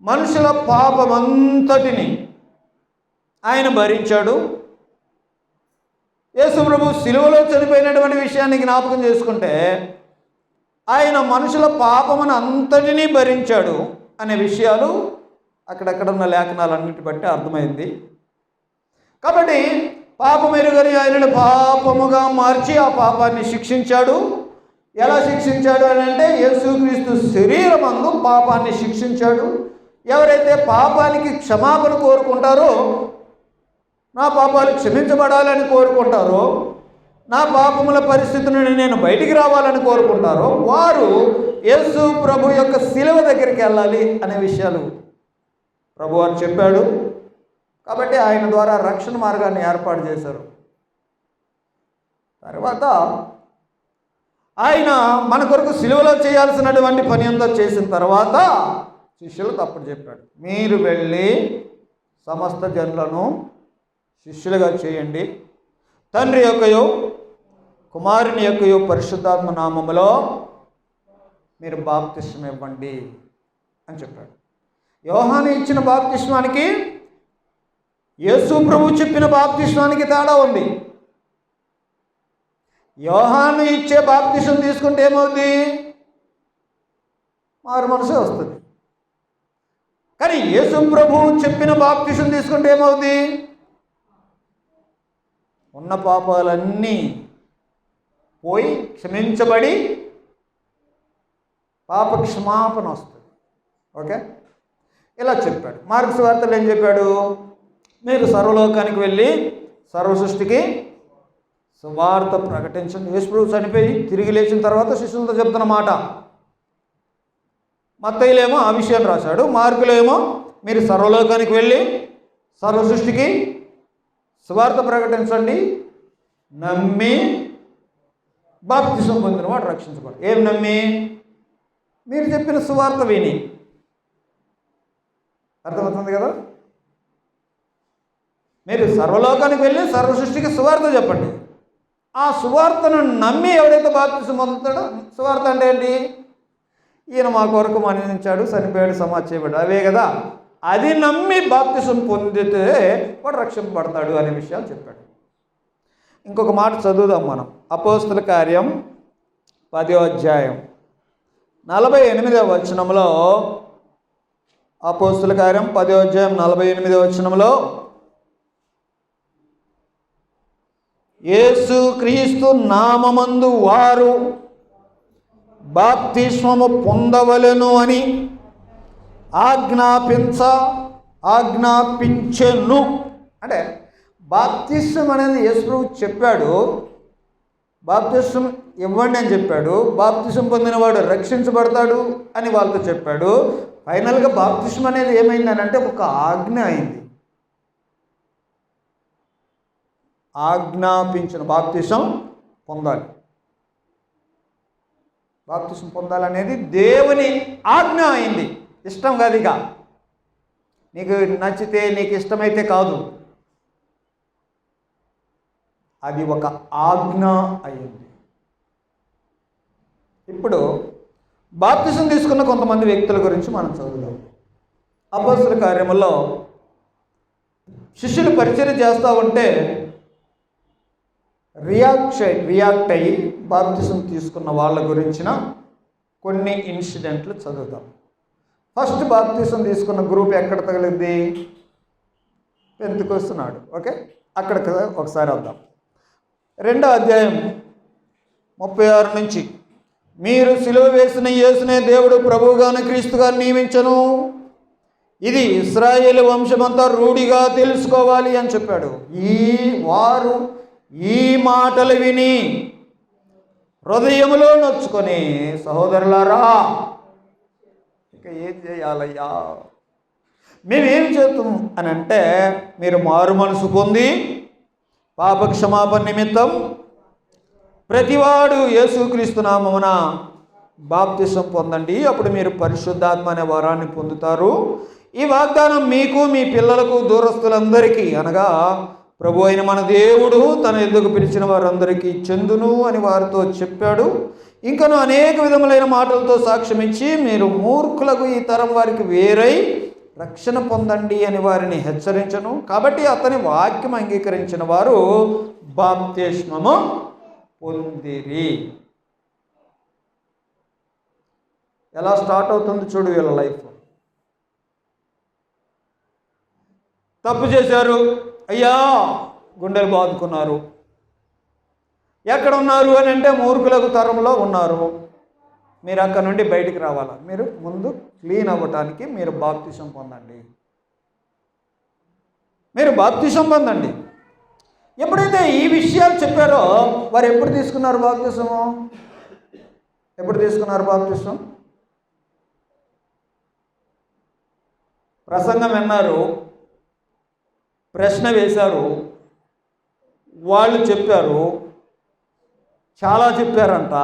మనుషుల పాపమంతటిని ఆయన భరించాడు. యేసు ప్రభు సిలువలో చనిపోయినటువంటి విషయాన్ని జ్ఞాపకం చేసుకుంటే, ఆయన మనుషుల పాపమును అంతటినీ భరించాడు అనే విషయాలు అక్కడక్కడ ఉన్న లేఖనాలన్నిటి బట్టి అర్థమైంది. కాబట్టి పాపం ఎరుగని ఆయనను పాపముగా మార్చి ఆ పాపాన్ని శిక్షించాడు. ఎలా శిక్షించాడు అని అంటే, యేసుక్రీస్తు శరీరమందు పాపాన్ని శిక్షించాడు. ఎవరైతే పాపానికి క్షమాపణ కోరుకుంటారో, నా పాపాలు క్షమించబడాలని కోరుకుంటారో, నా పాపముల పరిస్థితి నుండి నేను బయటికి రావాలని కోరుకుంటారో, వారు యేసు ప్రభు యొక్క శిలువ దగ్గరికి వెళ్ళాలి అనే విషయాలు ప్రభువారు చెప్పాడు. కాబట్టి ఆయన ద్వారా రక్షణ మార్గాన్ని ఏర్పాటు చేశారు. తర్వాత ఆయన మన కొరకు సిలువలో చేయాల్సినటువంటి పని అంతా చేసిన తర్వాత శిష్యులకు అప్పుడు చెప్పాడు, మీరు వెళ్ళి సమస్త జనులను శిష్యులుగా చేయండి, తండ్రి యొక్కయో కుమారుని యొక్కయో పరిశుద్ధాత్మ నామములో మీరు బాప్తిస్మం ఇవ్వండి అని చెప్పాడు. యోహాను ఇచ్చిన బాప్తిస్మానికి యేసు ప్రభు చెప్పిన బాప్తిస్మానికి తేడా ఉంది. యోహాను ఇచ్చే బాప్తిసం తీసుకుంటే ఏమవుతుంది? మారు మనసే వస్తుంది. కానీ యేసు ప్రభు చెప్పిన బాప్తిసం తీసుకుంటే ఏమవుతుంది? ఉన్న పాపాలన్నీ పోయి క్షమించబడి పాప క్షమాపణ వస్తుంది. ఓకే, ఇలా చెప్పాడు. మార్కు సువార్తలో ఏం చెప్పాడు? మీరు సర్వలోకానికి వెళ్ళి సర్వ సృష్టికి సువార్త ప్రకటించండి. యేసు ప్రభు చనిపోయి తిరిగి లేచిన తర్వాత శిష్యులతో చెప్తున్న మాట. మత్తయిలేమో ఆ విషయాన్ని రాశాడు, మార్కులో ఏమో మీరు సర్వలోకానికి వెళ్ళి సర్వ సృష్టికి సువార్త ప్రకటించండి, నమ్మి బాప్తిసం పొందిన వాడు రక్షించబడు. ఏం నమ్మి? మీరు చెప్పిన సువార్త విని. అర్థమవుతుంది కదా? మీరు సర్వలోకానికి వెళ్ళి సర్వ సృష్టికి సువార్త చెప్పండి. ఆ సువార్తను నమ్మి ఎవడైతే బాప్తిసం పొందుతాడో, సువార్త అంటే ఏంటి? ఈయన మా కొరకు మరణించాడు, చనిపోయాడు, సమాధి చేయబడ్డాడు, అవే కదా. అది నమ్మి బాప్తిసం పొందితే వాడు రక్షింపబడతాడు అనే విషయాలు చెప్పాడు. ఇంకొక మాట చదువుదాం మనం. అపోస్తుల కార్యం 10వ అధ్యాయం 48వ వచనంలో, అపోస్తుల కార్యం 10వ అధ్యాయం 48వ వచనంలో, యేసు క్రీస్తు నామమందు వారు బాప్తిస్మము పొందవలెను అని ఆజ్ఞాపించెను. అంటే బాప్తిస్మం అనేది యేసు ప్రభు చెప్పాడు, బాప్తిస్మం ఇవ్వండి అని చెప్పాడు. బాప్తిస్మం పొందినవాడు రక్షించబడతాడు అని వాళ్ళతో చెప్పాడు. ఫైనల్గా బాప్తిస్మం అనేది ఏమైందని అంటే ఒక ఆజ్ఞ అయింది. ఆజ్ఞాపించిన బాప్తిసం పొందాలి. బాప్తిసం పొందాలనేది దేవుని ఆజ్ఞ అయింది. ఇష్టం కాదు, ఇక నీకు నచ్చితే నీకు ఇష్టమైతే కాదు, అది ఒక ఆజ్ఞ అయింది. ఇప్పుడు బాప్తిసం తీసుకున్న కొంతమంది వ్యక్తుల గురించి మనం చదువుదాం. అపోస్తల కార్యముల్లో శిష్యులు పరిచర్య చేస్తూ ఉంటే రియాక్ట్ అయ్యి బాప్తిసం తీసుకున్న వాళ్ళ గురించిన కొన్ని ఇన్సిడెంట్లు చదువుతాం. ఫస్ట్ బాప్తిసం తీసుకున్న గ్రూప్ ఎక్కడ తగిలింది? పెంతెకొస్తు నాడు. ఓకే, అక్కడికి ఒకసారి వద్దాం. 2వ అధ్యాయం 36 నుంచి, మీరు సిలువ వేసిన యేసునే దేవుడు ప్రభువుగాను క్రీస్తుగా నియమించను, ఇది ఇశ్రాయేలు వంశమంతా రూఢిగా తెలుసుకోవాలి అని చెప్పాడు. వారు ఈ మాటలు విని హృదయములో నొచ్చుకొని, సహోదరులారా ఇక ఏం చేయాలయ్యా, మేమేం చేస్తాం అని అంటే, మీరు మారు మనసు పొంది పాప క్షమాపణ నిమిత్తం ప్రతివాడు యేసుక్రీస్తు నామమున బాప్తిసం పొందండి, అప్పుడు మీరు పరిశుద్ధాత్మ అనే వరాన్ని పొందుతారు. ఈ వాగ్దానం మీకు, మీ పిల్లలకు, దూరస్తులందరికీ, అనగా ప్రభు అయిన మన దేవుడు తన ఎద్దుకు పిలిచిన వారందరికీ చెందును అని వారితో చెప్పాడు. ఇంకను అనేక విధములైన మాటలతో సాక్ష్యం ఇచ్చి, మీరు మూర్ఖులకు ఈ తరం వారికి వేరై రక్షణ పొందండి అని వారిని హెచ్చరించను. కాబట్టి అతని వాక్యం అంగీకరించిన వారు బాప్తిస్మము పొందిరి. ఎలా స్టార్ట్ అవుతుంది చూడు వీళ్ళ లైఫ్. తప్పు చేశారు, అయ్యా గుండెలు బాదుకున్నారు. ఎక్కడ ఉన్నారు అని అంటే మూర్ఖులకు తరంలో ఉన్నారు. మీరు అక్కడ నుండి బయటికి రావాలా? మీరు ముందు క్లీన్ అవ్వటానికి మీరు బాప్తిసం పొందండి. మీరు బాప్తిసం పొందండి. ఎప్పుడైతే ఈ విషయాలు చెప్పారో వారు ఎప్పుడు తీసుకున్నారు బాప్తిసము? ఎప్పుడు తీసుకున్నారు బాప్తిసం? ప్రసంగం విన్నారు, ప్రశ్న వేశారు, వాళ్ళు చెప్పారు, చాలా చెప్పారంట.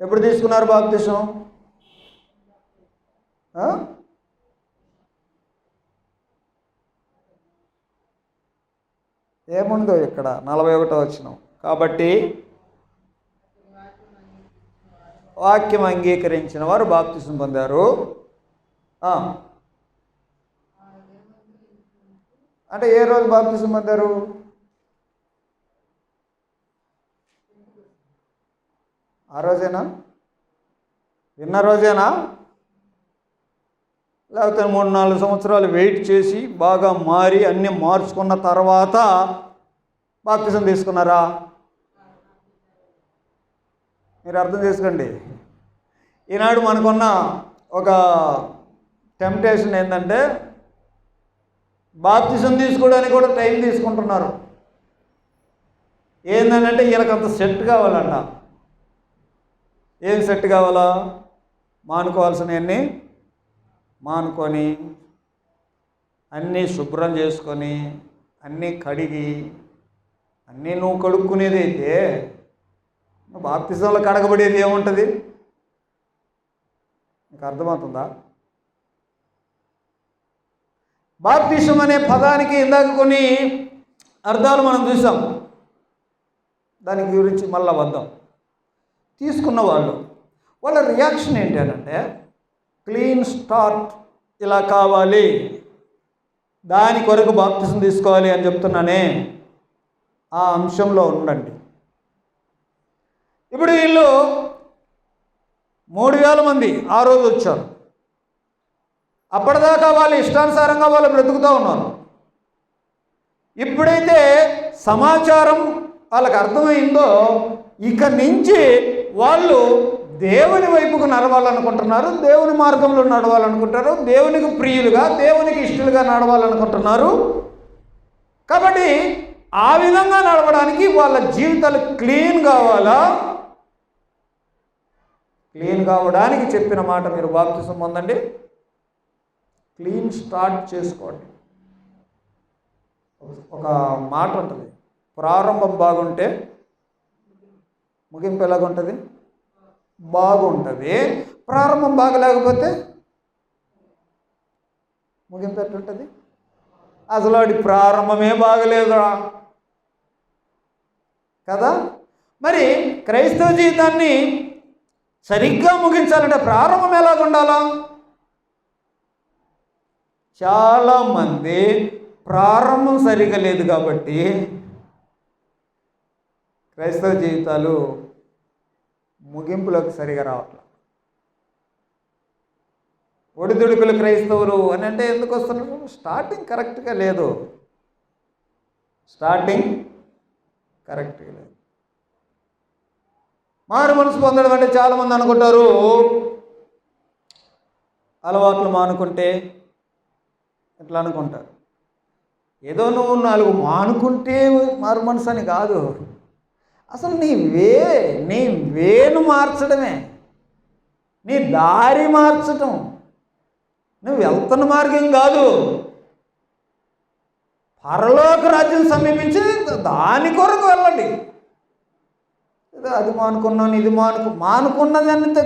ఎప్పుడు తీసుకున్నారు బాప్తిసం? ఏముందో ఇక్కడ 41వ వచనం. కాబట్టి వాక్యం అంగీకరించిన వారు బాప్తిసం పొందారు. అంటే ఏ రోజు బాప్తిసం పొందారు? ఆ రోజేనా? విన్న రోజేనా? లేకపోతే 3-4 సంవత్సరాలు వెయిట్ చేసి బాగా మారి అన్నీ మార్చుకున్న తర్వాత బాప్తిసం తీసుకున్నారా? మీరు అర్థం చేసుకోండి. ఈనాడు మనకున్న ఒక టెంప్టేషన్ ఏంటంటే బాప్తిసం తీసుకోవడానికి కూడా టైం తీసుకుంటున్నారు. ఏంటంటే వీళ్ళకంత సెట్ కావాలంట. ఏం సెట్ కావాలా? మానుకోవాల్సినవన్నీ మానుకొని, అన్నీ శుభ్రం చేసుకొని, అన్నీ కడిగి, అన్నీ నువ్వు కడుక్కునేదైతే బాప్తిసంలో కడగబడేది ఏముంటుంది? నీకు అర్థమవుతుందా? బాప్తిసం అనే పదానికి ఇందాక కొన్ని అర్థాలు మనం చూసాం. దాని గురించి మళ్ళా వద్దాం. తీసుకున్న వాళ్ళ రియాక్షన్ ఏంటి అంటే, క్లీన్ స్టార్ట్ ఇలా కావాలి, దాని కొరకు బాప్తిసం తీసుకోవాలి అని చెప్తున్నానే, ఆ అంశంలో ఉండండి. ఇప్పుడు వీళ్ళు 3000 మంది ఆ రోజు వచ్చారు. అప్పటిదాకా వాళ్ళు ఇష్టానుసారంగా వాళ్ళు బ్రతుకుతూ ఉన్నారు. ఇప్పుడైతే సమాచారం వాళ్ళకి అర్థమైందో, ఇక నుంచి వాళ్ళు దేవుని వైపుకు నడవాలనుకుంటున్నారు, దేవుని మార్గంలో నడవాలనుకుంటారు, దేవునికి ప్రియులుగా, దేవునికి ఇష్టలుగా నడవాలనుకుంటున్నారు. కాబట్టి ఆ విధంగా నడవడానికి వాళ్ళ జీవితాలు క్లీన్ కావాలా? క్లీన్ కావడానికి చెప్పిన మాట, మీరు బాప్తిసం పొందండి, క్లీన్ స్టార్ట్ చేసుకోండి. ఒక మాట ఉంటుంది, ప్రారంభం బాగుంటే ముగింపు ఎలాగుంటుంది? బాగుంటుంది. ప్రారంభం బాగలేకపోతే ముగింపు ఎట్లుంటుంది? అసలు వాడి ప్రారంభమే బాగలేదురా కదా. మరి క్రైస్తవ జీవితాన్ని సరిగ్గా ముగించాలంటే ప్రారంభం ఎలాగ ఉండాలా? చాలామంది ప్రారంభం సరిగా లేదు కాబట్టి క్రైస్తవ జీవితాలు ముగింపులోకి సరిగా రావట్లేదు. ఒడిదుడుకులు క్రైస్తవులు అని అంటే ఎందుకు వస్తున్నారు? స్టార్టింగ్ కరెక్ట్గా లేదు. మారు మనసు పొందడం అంటే చాలామంది అనుకుంటారు, అలవాట్లు మానుకుంటే ఎట్లా అనుకుంటారు. ఏదో నువ్వు 4 మానుకుంటే మారు మనసు అని కాదు. అసలు నీ వేను మార్చడమే, నీ దారి మార్చటం. నువ్వు వెళ్తున్న మార్గం కాదు, పరలోక రాజ్యం సమీపించి దాని కొరకు వెళ్ళండి. అది మానుకున్నాను, ఇది మానుకున్నది అంటే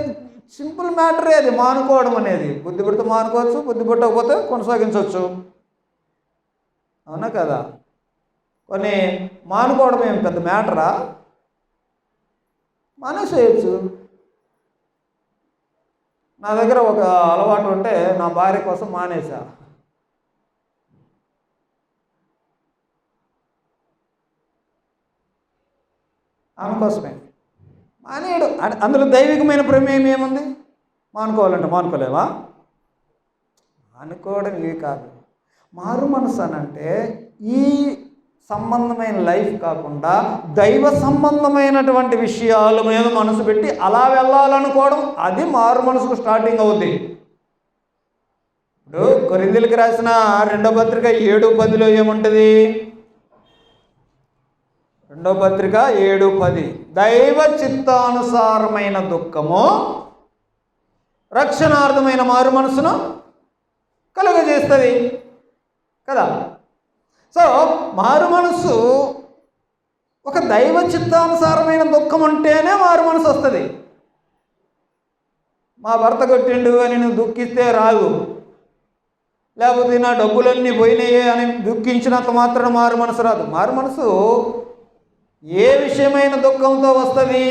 సింపుల్ మ్యాటరే అది. మానుకోవడం అనేది బుద్ధి పుడితే మానుకోవచ్చు, బుద్ధి పుట్టకపోతే కొనసాగించవచ్చు. అవునా కదా? కొన్ని మానుకోవడం ఏం పెద్ద మ్యాటరా? మానేసేయచ్చు. నా దగ్గర ఒక అలవాటు ఉంటే నా భార్య కోసం మానేసా. ఆమె కోసమే మానేయడు. అందులో దైవికమైన ప్రమేయం ఏముంది? మానుకోవాలంటే మానుకోలేవా? మానుకోవడం ఇవి కాదు. మారు మనసు అనంటే ఈ సంబంధమైన లైఫ్ కాకుండా దైవ సంబంధమైనటువంటి విషయాల మీద మనసు పెట్టి అలా వెళ్ళాలనుకోవడం, అది మారు మనసుకు స్టార్టింగ్ అవుద్ది. ఇప్పుడు కొరింథీయులకు రాసిన 2వ పత్రిక 7:10 ఏముంటుంది? 2వ పత్రిక 7:10 దైవ చిత్తానుసారమైన దుఃఖము రక్షణార్థమైన మారు మనసును కలుగజేస్తుంది కదా. సో మారు మనసు ఒక దైవ చిత్తానుసారమైన దుఃఖం ఉంటేనే మారు మనసు వస్తుంది. మా భర్త కొట్టిండు అని నువ్వు దుఃఖిస్తే రాదు, లేకపోతే నా డబ్బులన్నీ పోయినాయే అని దుఃఖించినంత మాత్రం మారు మనసు రాదు. మారు మనసు ఏ విషయమైన దుఃఖంతో వస్తుంది?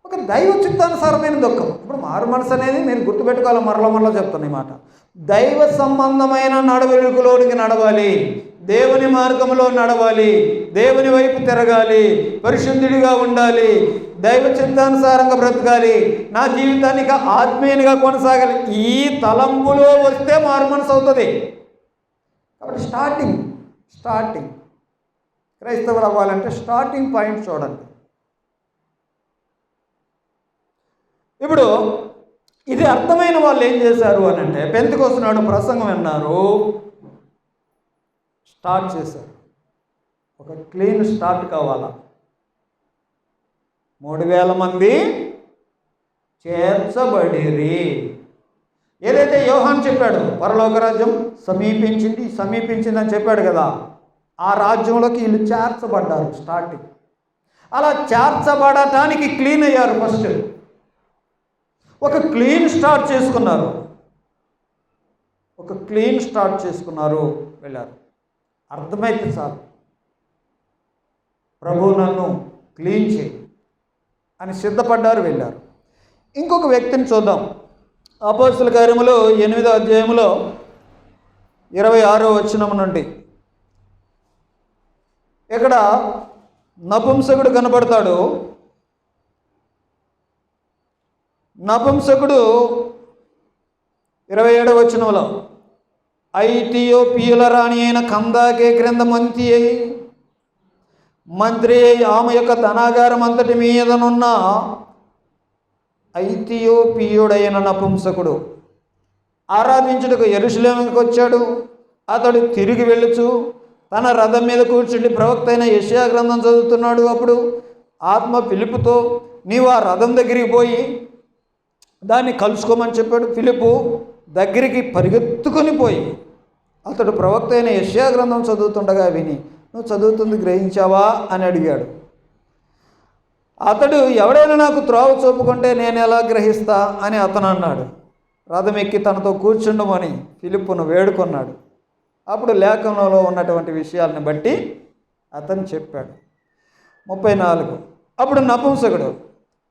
ఒక దైవ చిత్తానుసారమైన దుఃఖం. ఇప్పుడు మారు మనసు అనేది మీరు గుర్తుపెట్టుకోవాలి, మరలా చెప్తున్నా ఈ మాట. దైవ సంబంధమైన నడవడికలోనికి నడవాలి, దేవుని మార్గంలో నడవాలి, దేవుని వైపు తిరగాలి, పరిశుద్ధుడిగా ఉండాలి, దైవ చిత్తానుసారంగా బ్రతకాలి, నా జీవితానికి ఆత్మీయంగా కొనసాగాలి. ఈ తలంపులో వస్తే మారు మనసు అవుతుంది. కాబట్టి స్టార్టింగ్ క్రైస్తవులు అవ్వాలంటే స్టార్టింగ్ పాయింట్ చూడండి. ఇప్పుడు ఇది అర్థమైన వాళ్ళు ఏం చేశారు అని అంటే, పెంతెకొస్తు నాడు ప్రసంగం విన్నారు, స్టార్ట్ చేశారు. ఒక క్లీన్ స్టార్ట్ కావాలా. 3000 మంది చేర్చబడిరి. ఏదైతే యోహాను చెప్పాడు, పరలోక రాజ్యం సమీపించింది అని చెప్పాడు కదా, ఆ రాజ్యంలోకి వీళ్ళు చేర్చబడ్డారు. స్టార్టింగ్ అలా చేర్చబడటానికి క్లీన్ అయ్యారు. ఫస్ట్ ఒక క్లీన్ స్టార్ట్ చేసుకున్నారు, వెళ్ళారు. అర్థమైతే చాలు, ప్రభు నన్ను క్లీన్ చేయి అని సిద్ధపడ్డారు, వెళ్ళారు. ఇంకొక వ్యక్తిని చూద్దాం. అపోస్తలుల కార్యములు 8వ అధ్యాయములో 26వ వచనం నుండి. ఇక్కడ నపుంసకుడు కనపడతాడు. నపుంసకుడు 27వ వచనంలో, ఐథియోపియుల రాణి అయిన కందాకే క్రింద మంత్రి అయి ఆమె యొక్క ధనాగారం అంతటి మీదనున్న ఐథియోపియుడైన నపుంసకుడు ఆరాధించుటకు యెరూషలేముకు వచ్చాడు. అతడు తిరిగి వెళ్ళుచు తన రథం మీద కూర్చుండి ప్రవక్త అయిన యెషయా గ్రంథం చదువుతున్నాడు. అప్పుడు ఆత్మ ఫిలిప్పుతో, నీవు ఆ రథం దగ్గరికి పోయి దాన్ని కలుసుకోమని చెప్పాడు. ఫిలిప్పు దగ్గరికి పరిగెత్తుకొని పోయి అతడు ప్రవక్త అయిన యెషయా గ్రంథం చదువుతుండగా విని, నువ్వు చదువుతుంది గ్రహించావా అని అడిగాడు. అతడు, ఎవడైనా నాకు త్రోవ చూపుకుంటే నేను ఎలా గ్రహిస్తా అని అతను అన్నాడు. రథం ఎక్కి తనతో కూర్చుండమని ఫిలిప్పును వేడుకొన్నాడు. అప్పుడు లేఖనంలో ఉన్నటువంటి విషయాలను బట్టి అతను చెప్పాడు. 34. అప్పుడు నపుంసకుడు,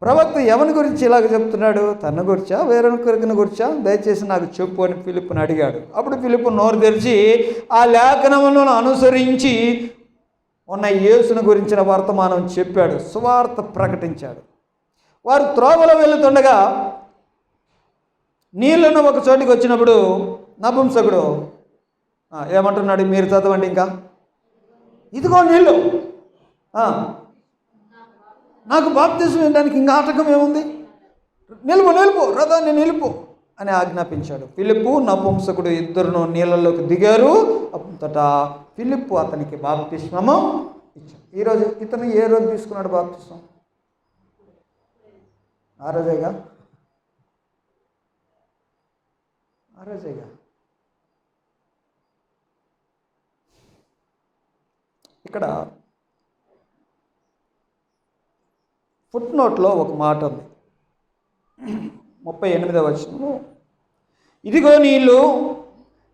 ప్రవక్త ఎవరి గురించి ఇలాగ చెప్తున్నాడు? తన గురించా వేరొకరిని గురించా? దయచేసి నాకు చెప్పు అని ఫిలిప్పుని అడిగాడు. అప్పుడు ఫిలిప్పు నోరు తెరిచి ఆ లేఖనములను అనుసరించి ఉన్న యేసుని గురించిన వర్తమానం చెప్పాడు, సువార్త ప్రకటించాడు. వారు త్రోవలో వెళుతుండగా నీళ్ళను ఒక చోటికి వచ్చినప్పుడు నపుంసకుడు ఏమంటున్నాడు? మీరు చదవండి. ఇంకా ఇదిగో నీళ్ళు, నాకు బాప్తిసం ఇవ్వడానికి ఇంకా ఆటకం ఏముంది? నిలుపు రథాన్ని నిలుపు అని ఆజ్ఞాపించాడు. ఫిలిప్పు నపుంసకుడు ఇద్దరును నీళ్ళలోకి దిగారు. అంతటా ఫిలిప్పు అతనికి బాప్తిస్మము ఇచ్చాడు. ఈరోజు ఇతను ఏ రోజు తీసుకున్నాడు బాప్తిస్మం? ఆ రోజేగా. ఇక్కడ ఫుట్ నోట్లో ఒక మాట ఉంది, 38వ వచనంలో, ఇదిగో నీళ్ళు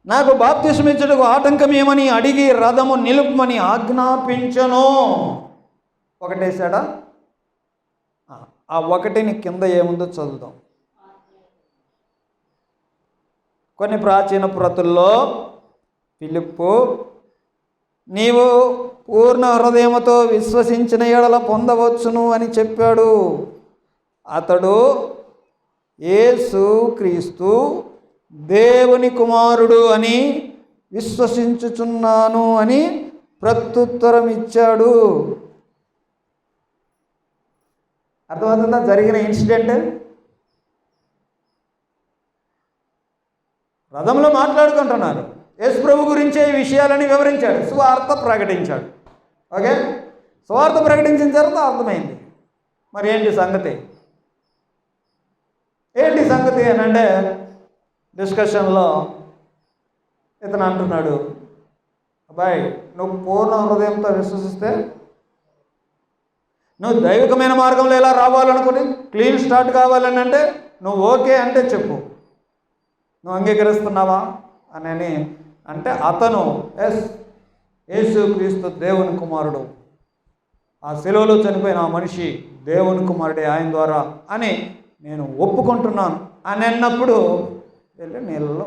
నాకు బాప్తిసం ఇచ్చుటకు ఆటంకం ఏమని అడిగి రథము నిలుపమని ఆజ్ఞాపించను. ఒకటేసాడా? ఆ ఒకటిని కింద ఏముందో చదువుదాం. కొన్ని ప్రాచీన ప్రతుల్లో ఫిలిప్పు, నీవు పూర్ణ హృదయముతో విశ్వసించిన ఎడల పొందవచ్చును అని చెప్పాడు. అతడు యేసు క్రీస్తు దేవుని కుమారుడు అని విశ్వసించుచున్నాను అని ప్రత్యుత్తరం ఇచ్చాడు. అర్థమవుతుందా జరిగిన ఇన్సిడెంట్? రథంలో మాట్లాడుకుంటున్నారు. యేసు ప్రభు గురించే ఈ విషయాలని వివరించాడు, సువార్త ప్రకటించాడు. ఓకే, సువార్త ప్రకటించిన తర్వాత అర్థమైంది. మరి ఏంటి సంగతి అని అంటే డిస్కషన్లో ఇతను అంటున్నాడు, అబ్బాయి నువ్వు పూర్ణ హృదయంతో విశ్వసిస్తే, నువ్వు దైవికమైన మార్గంలో ఎలా రావాలనుకుని క్లీన్ స్టార్ట్ కావాలని అంటే నువ్వు ఓకే అంటే చెప్పు, నువ్వు అంగీకరిస్తున్నావా అని అంటే అతను యేసు క్రీస్తు దేవుని కుమారుడు, ఆ శిలువలో చనిపోయిన ఆ మనిషి దేవుని కుమారుడే ఆయన ద్వారా అని నేను ఒప్పుకుంటున్నాను అని అన్నప్పుడు వెళ్ళి నీళ్ళలో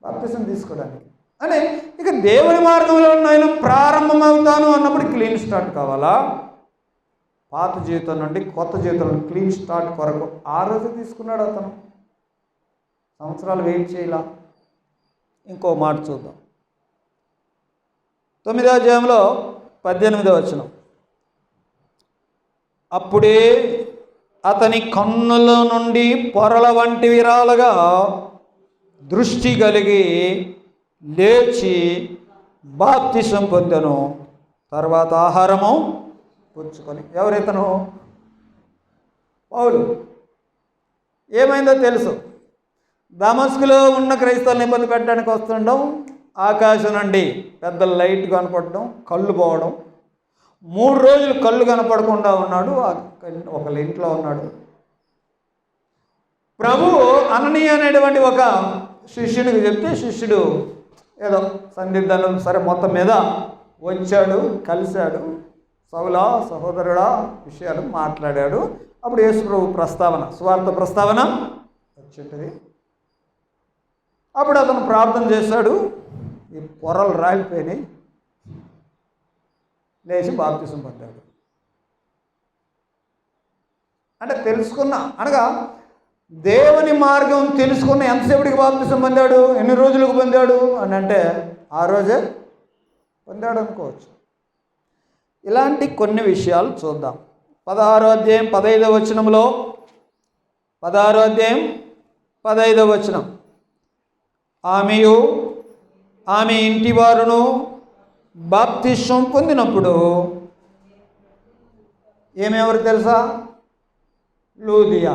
బాప్తిసం తీసుకోవడానికి. అంటే ఇక దేవుని మార్గంలో నేను ప్రారంభమవుతాను అన్నప్పుడు క్లీన్ స్టార్ట్ కావాలా? పాత జీవితం నుండి కొత్త జీవితం క్లీన్ స్టార్ట్ కొరకు ఆ రోజు తీసుకున్నాడు అతను, సంవత్సరాలు వెయిట్ చేయాల. ఇంకో మాట చూద్దాం. 9వ అధ్యాయంలో 18వ వచనం, అప్పుడే అతని కన్నుల నుండి పొరల వంటివి రాలగా దృష్టి కలిగి లేచి బాప్తిసం పొందెను. తర్వాత ఆహారము పుచ్చుకొని. ఎవరితను? పౌలు. ఏమైందో తెలుసు, దమస్కులో ఉన్న క్రైస్తవులను ఇబ్బంది పెట్టడానికి వస్తుండడం, ఆకాశం నుండి పెద్ద లైట్ కనపడడం, కళ్ళు పోవడం, 3 రోజులు కళ్ళు కనపడకుండా ఉన్నాడు. ఒకళ్ళ ఇంట్లో ఉన్నాడు. ప్రభు అననీయ అనేటువంటి ఒక శిష్యునికి చెప్తే శిష్యుడు ఏదో సందిగ్ధం సరే మొత్తం మీద వచ్చాడు, కలిశాడు, సౌలా సహోదరుడా విషయాలు మాట్లాడాడు. అప్పుడు యేసు ప్రభు ప్రస్తావన, సువార్త ప్రస్తావన వచ్చింటుంది. అప్పుడు అతను ప్రార్థన చేశాడు, ఈ పొరలు రాలిపోయినాయి, లేచి బాప్తిసం పొందాడు. అంటే తెలుసుకున్నా అనగా దేవుని మార్గం తెలుసుకున్న ఎంతసేపటికి బాప్తిసం పొందాడు, ఎన్ని రోజులకు పొందాడు అని అంటే ఆ రోజే పొందాడు అనుకోవచ్చు. ఇలాంటి కొన్ని విషయాలు చూద్దాం. 16వ అధ్యాయం 15వ వచనంలో, 16వ అధ్యాయం 15వ వచనం, ఆమెయు ఆమె ఇంటి వారును బాప్తిసం పొందినప్పుడు ఏమెవరు తెలుసా? లూదియా.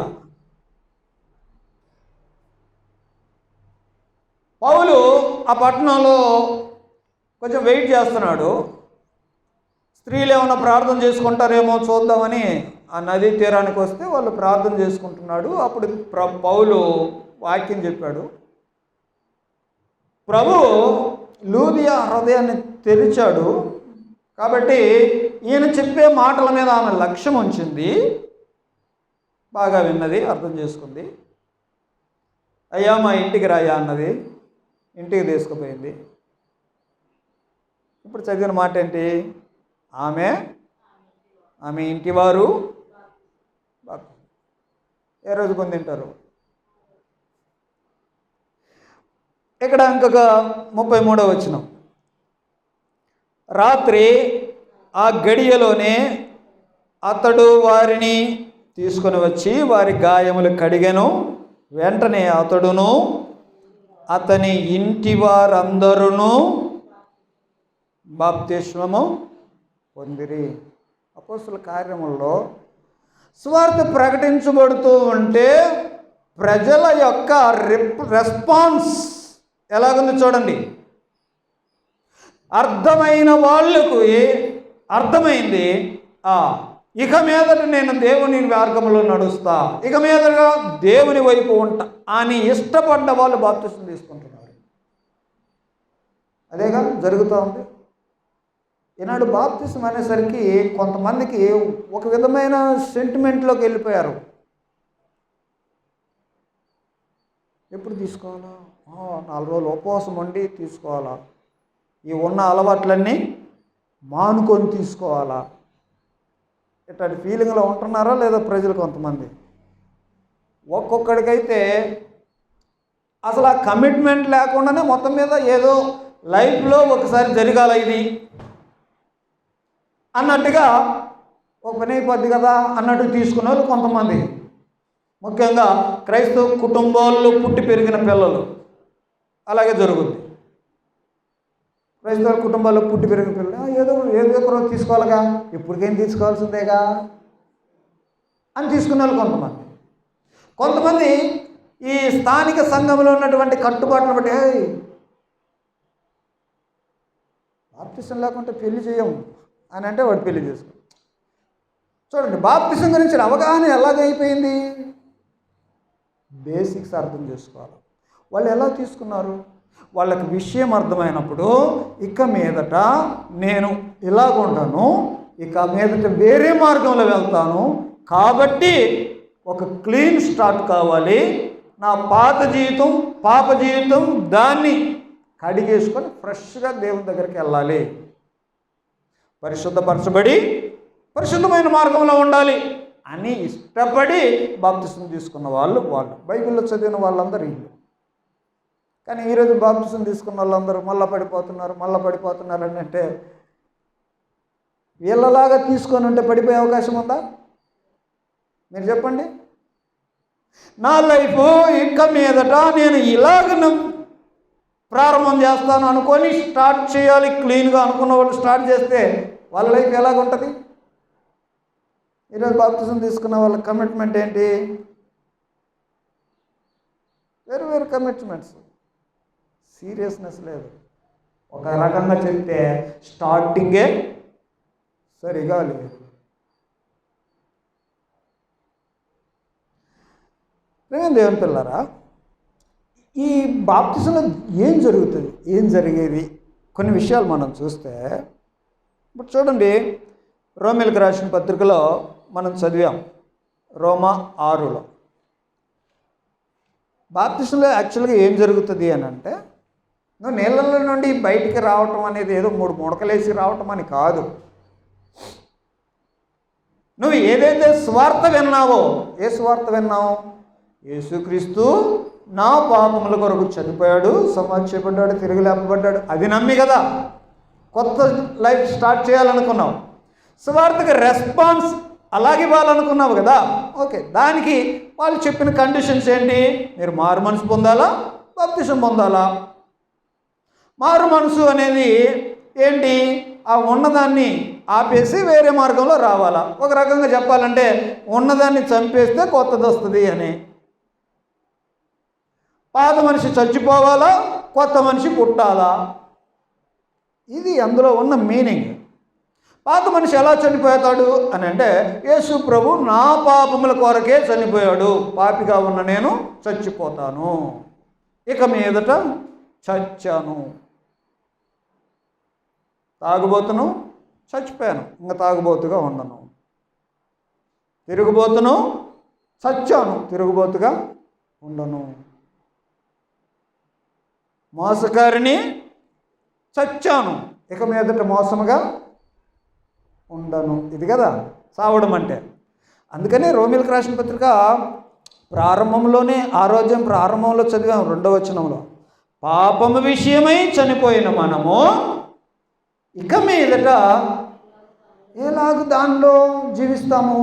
పౌలు ఆ పట్టణంలో కొంచెం వెయిట్ చేస్తున్నాడు. స్త్రీలు ఏమైనా ప్రార్థన చేసుకుంటారేమో చూద్దామని ఆ నదీ తీరానికి వస్తే వాళ్ళు ప్రార్థన చేసుకుంటున్నాడు. అప్పుడు పౌలు వాక్యం చెప్పాడు. ప్రభు లూదియా హృదయాన్ని తెరిచాడు. కాబట్టి ఈయన చెప్పే మాటల మీద ఆమె లక్ష్యం ఉంచింది. బాగా విన్నది, అర్థం చేసుకుంది. అయ్యా మా ఇంటికి రాయా అన్నది. ఇంటికి తీసుకుపోయింది. ఇప్పుడు చదివిన మాట ఏంటి? ఆమె ఇంటివారు ఏ రోజు కొని తింటారు. ఇక్కడ ఇంకొక 33వ వచనం. రాత్రి ఆ గడియలోనే అతడు వారిని తీసుకొని వచ్చి వారి గాయములు కడిగెను. వెంటనే అతడును అతని ఇంటి వారందరూ బాప్తిస్మము పొందిరి. అపోస్తుల కార్యముల్లో సువార్త ప్రకటించబడుతూ ఉంటే ప్రజల యొక్క రెస్పాన్స్ ఎలాగుంది చూడండి. అర్థమైన వాళ్ళకు అర్థమైంది, ఇక మీదట నేను దేవుని మార్గంలో నడుస్తా, ఇక మీదట దేవుని వైపు ఉంటా అని ఇష్టపడ్డ వాళ్ళు బాప్తిసం తీసుకుంటున్నారు. అదేగా జరుగుతూ ఉంది. ఈనాడు బాప్తిసం అనేసరికి కొంతమందికి ఒక విధమైన సెంటిమెంట్లోకి వెళ్ళిపోయారు. ఎప్పుడు తీసుకోవాలా? 4 రోజులు ఉపవాసం ఉండి తీసుకోవాలా? ఈ ఉన్న అలవాట్లన్నీ మానుకొని తీసుకోవాలా? ఇట్లాంటి ఫీలింగ్లో ఉంటున్నారా లేదా ప్రజలు? కొంతమంది ఒక్కొక్కడికైతే అసలు ఆ కమిట్మెంట్ లేకుండానే మొత్తం మీద ఏదో లైఫ్లో ఒకసారి జరగాల ఇది అన్నట్టుగా ఒక పని అయిపోద్ది కదా అన్నట్టు తీసుకునే వాళ్ళు కొంతమంది. ముఖ్యంగా క్రైస్తవ కుటుంబాల్లో పుట్టి పెరిగిన పిల్లలు అలాగే జరుగుద్ది. క్రైస్తవ కుటుంబాల్లో పుట్టి పెరిగిన పిల్లలు ఏదో ఒక రోజు తీసుకోవాలిగా, ఇప్పటికేం తీసుకోవాల్సిందేగా అని తీసుకునే వాళ్ళు కొంతమంది. కొంతమంది ఈ స్థానిక సంఘంలో ఉన్నటువంటి కట్టుబాట్లను బట్టి బాప్తిసం లేకుంటే పెళ్లి చేయము అని అంటే వాడు పెళ్లి చేసుకో. చూడండి, బాప్తిసం గురించి అవగాహన ఎలాగైపోయింది? బేసిక్స్ అర్థం చేసుకోవాలి. వాళ్ళు ఎలా తీసుకున్నారు? వాళ్ళకి విషయం అర్థమైనప్పుడు ఇక మీదట నేను ఇలాగుంటాను, ఇక మీదట వేరే మార్గంలో వెళ్తాను, కాబట్టి ఒక క్లీన్ స్టార్ట్ కావాలి, నా పాత జీవితం పాప జీవితం దాన్ని కడిగేసుకొని ఫ్రెష్గా దేవుని దగ్గరికి వెళ్ళాలి, పరిశుద్ధపరచబడి పరిశుద్ధమైన మార్గంలో ఉండాలి అని ఇష్టపడి బాప్తిసం తీసుకున్న వాళ్ళు బైబిల్లో చదివిన వాళ్ళందరూ వీళ్ళు. కానీ ఈరోజు బాప్తిసం తీసుకున్న వాళ్ళందరూ మళ్ళా పడిపోతున్నారు అని అంటే వీళ్ళలాగా తీసుకొని ఉంటే పడిపోయే అవకాశం ఉందా? మీరు చెప్పండి. నా లైఫ్ ఇక మీదట నేను ఇలాగ ప్రారంభం చేస్తాను అనుకొని స్టార్ట్ చేయాలి, క్లీన్గా అనుకున్న వాళ్ళు స్టార్ట్ చేస్తే వాళ్ళ లైఫ్ ఎలాగుంటుంది? ఈరోజు బాప్తిసం తీసుకున్న వాళ్ళ కమిట్మెంట్ ఏంటి? వేరు కమిట్మెంట్స్, సీరియస్నెస్ లేదు. ఒక రకంగా చెప్తే స్టార్టింగే సరిగా లేదు. దేవుని పిల్లరా, ఈ బాప్తిసంలో ఏం జరుగుతుంది, ఏం జరిగేది కొన్ని విషయాలు మనం చూస్తే, ఇప్పుడు చూడండి, రోమీలకు రాసిన పత్రికలో మనం చదివాం, రోమా 6లో బాప్తిసంలో యాక్చువల్గా ఏం జరుగుతుంది అని అంటే, నువ్వు నీళ్ళల్లో నుండి బయటికి రావటం అనేది ఏదో 3 ముడకలేసి రావటం అని కాదు. నువ్వు ఏదైతే స్వార్థ విన్నావో, ఏ స్వార్థ విన్నావు? యేసుక్రీస్తు నా పాపముల కొరకు చనిపోయాడు, సమాధి చేయబడ్డాడు, తిరిగి లేపబడ్డాడు, అది నమ్మి కదా కొత్త లైఫ్ స్టార్ట్ చేయాలనుకున్నావు. స్వార్థకి రెస్పాన్స్ అలాగే ఇవ్వాలనుకున్నావు కదా. ఓకే, దానికి వాళ్ళు చెప్పిన కండిషన్స్ ఏంటి? మీరు మారు మనసు పొందాలా, బాప్తిసం పొందాలా. మారు మనసు అనేది ఏంటి? ఆ ఉన్నదాన్ని ఆపేసి వేరే మార్గంలో రావాలా. ఒక రకంగా చెప్పాలంటే ఉన్నదాన్ని చంపేస్తే కొత్తది వస్తుంది అని. పాత మనిషి చచ్చిపోవాలా, కొత్త మనిషి పుట్టాలా, ఇది అందులో ఉన్న మీనింగ్. పాత మనిషి ఎలా చనిపోతాడు అని అంటే, యేసు ప్రభు నా పాపముల కొరకే చనిపోయాడు, పాపిగా ఉన్న నేను చచ్చిపోతాను, ఇక మీదట చచ్చాను. తాగుబోతును, చచ్చిపోయాను, ఇంకా తాగుబోతుగా ఉండను. తిరుగుబోతును, చచ్చాను, తిరుగుబోతుగా ఉండను. మోసకారిని, చచ్చాను, ఇక మీదట మోసముగా ఉండను. ఇది కదా చావడం అంటే. అందుకనే రోమీయులకు రాసిన పత్రిక ప్రారంభంలోనే, ఆరోగ్యం ప్రారంభంలో చదివాం 2వ వచనంలో, పాపము విషయమై చనిపోయిన మనము ఇక మీదట ఎలాగ దానిలో జీవిస్తాము.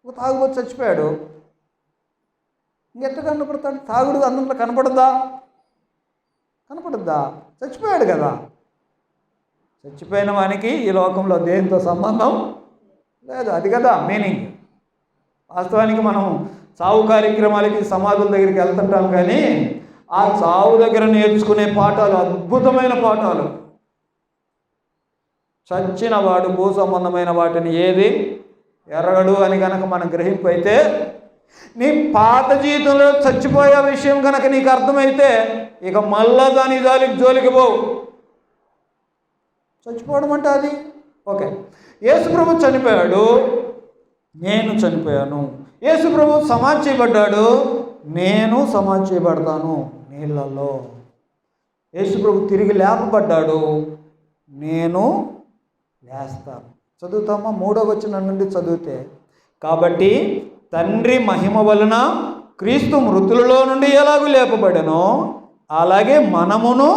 ఒక తాగుబోతు చచ్చిపోయాడు, ఇంకెట్ట కనపడతాడు? తాగుడు అందులో కనపడద్దా? చచ్చిపోయాడు కదా. చచ్చిపోయిన వానికి ఈ లోకంలో దేనితో సంబంధం లేదు. అది కదా మీనింగ్. వాస్తవానికి మనం చావు కార్యక్రమాలకి, సమాధుల దగ్గరికి వెళ్తుంటాం, కానీ ఆ చావు దగ్గర నేర్చుకునే పాఠాలు అద్భుతమైన పాఠాలు. చచ్చిన వాడు భూ సంబంధమైన వాటిని ఏది ఎరగడు అని కనుక మన గ్రహింపు అయితే, నీ పాత జీవితంలో చచ్చిపోయే విషయం కనుక నీకు అర్థమైతే, ఇక మళ్ళా దాని జోలికి పోవు. చచ్చిపోవడం అంటే అది ఓకే. యేసు ప్రభు చనిపోయాడు, నేను చనిపోయాను. యేసు ప్రభు సమాధి చేయబడ్డాడు, నేను సమాధి చేయబడతాను నీళ్ళల్లో. యేసు ప్రభు తిరిగి లేపబడ్డాడు, నేను లేస్తాను. చదువుతామా? 3వ వచనం నుండి చదివితే, కాబట్టి తండ్రి మహిమ వలన క్రీస్తు మృతులలో నుండి ఎలాగూ లేపబడెనో, అలాగే మనమును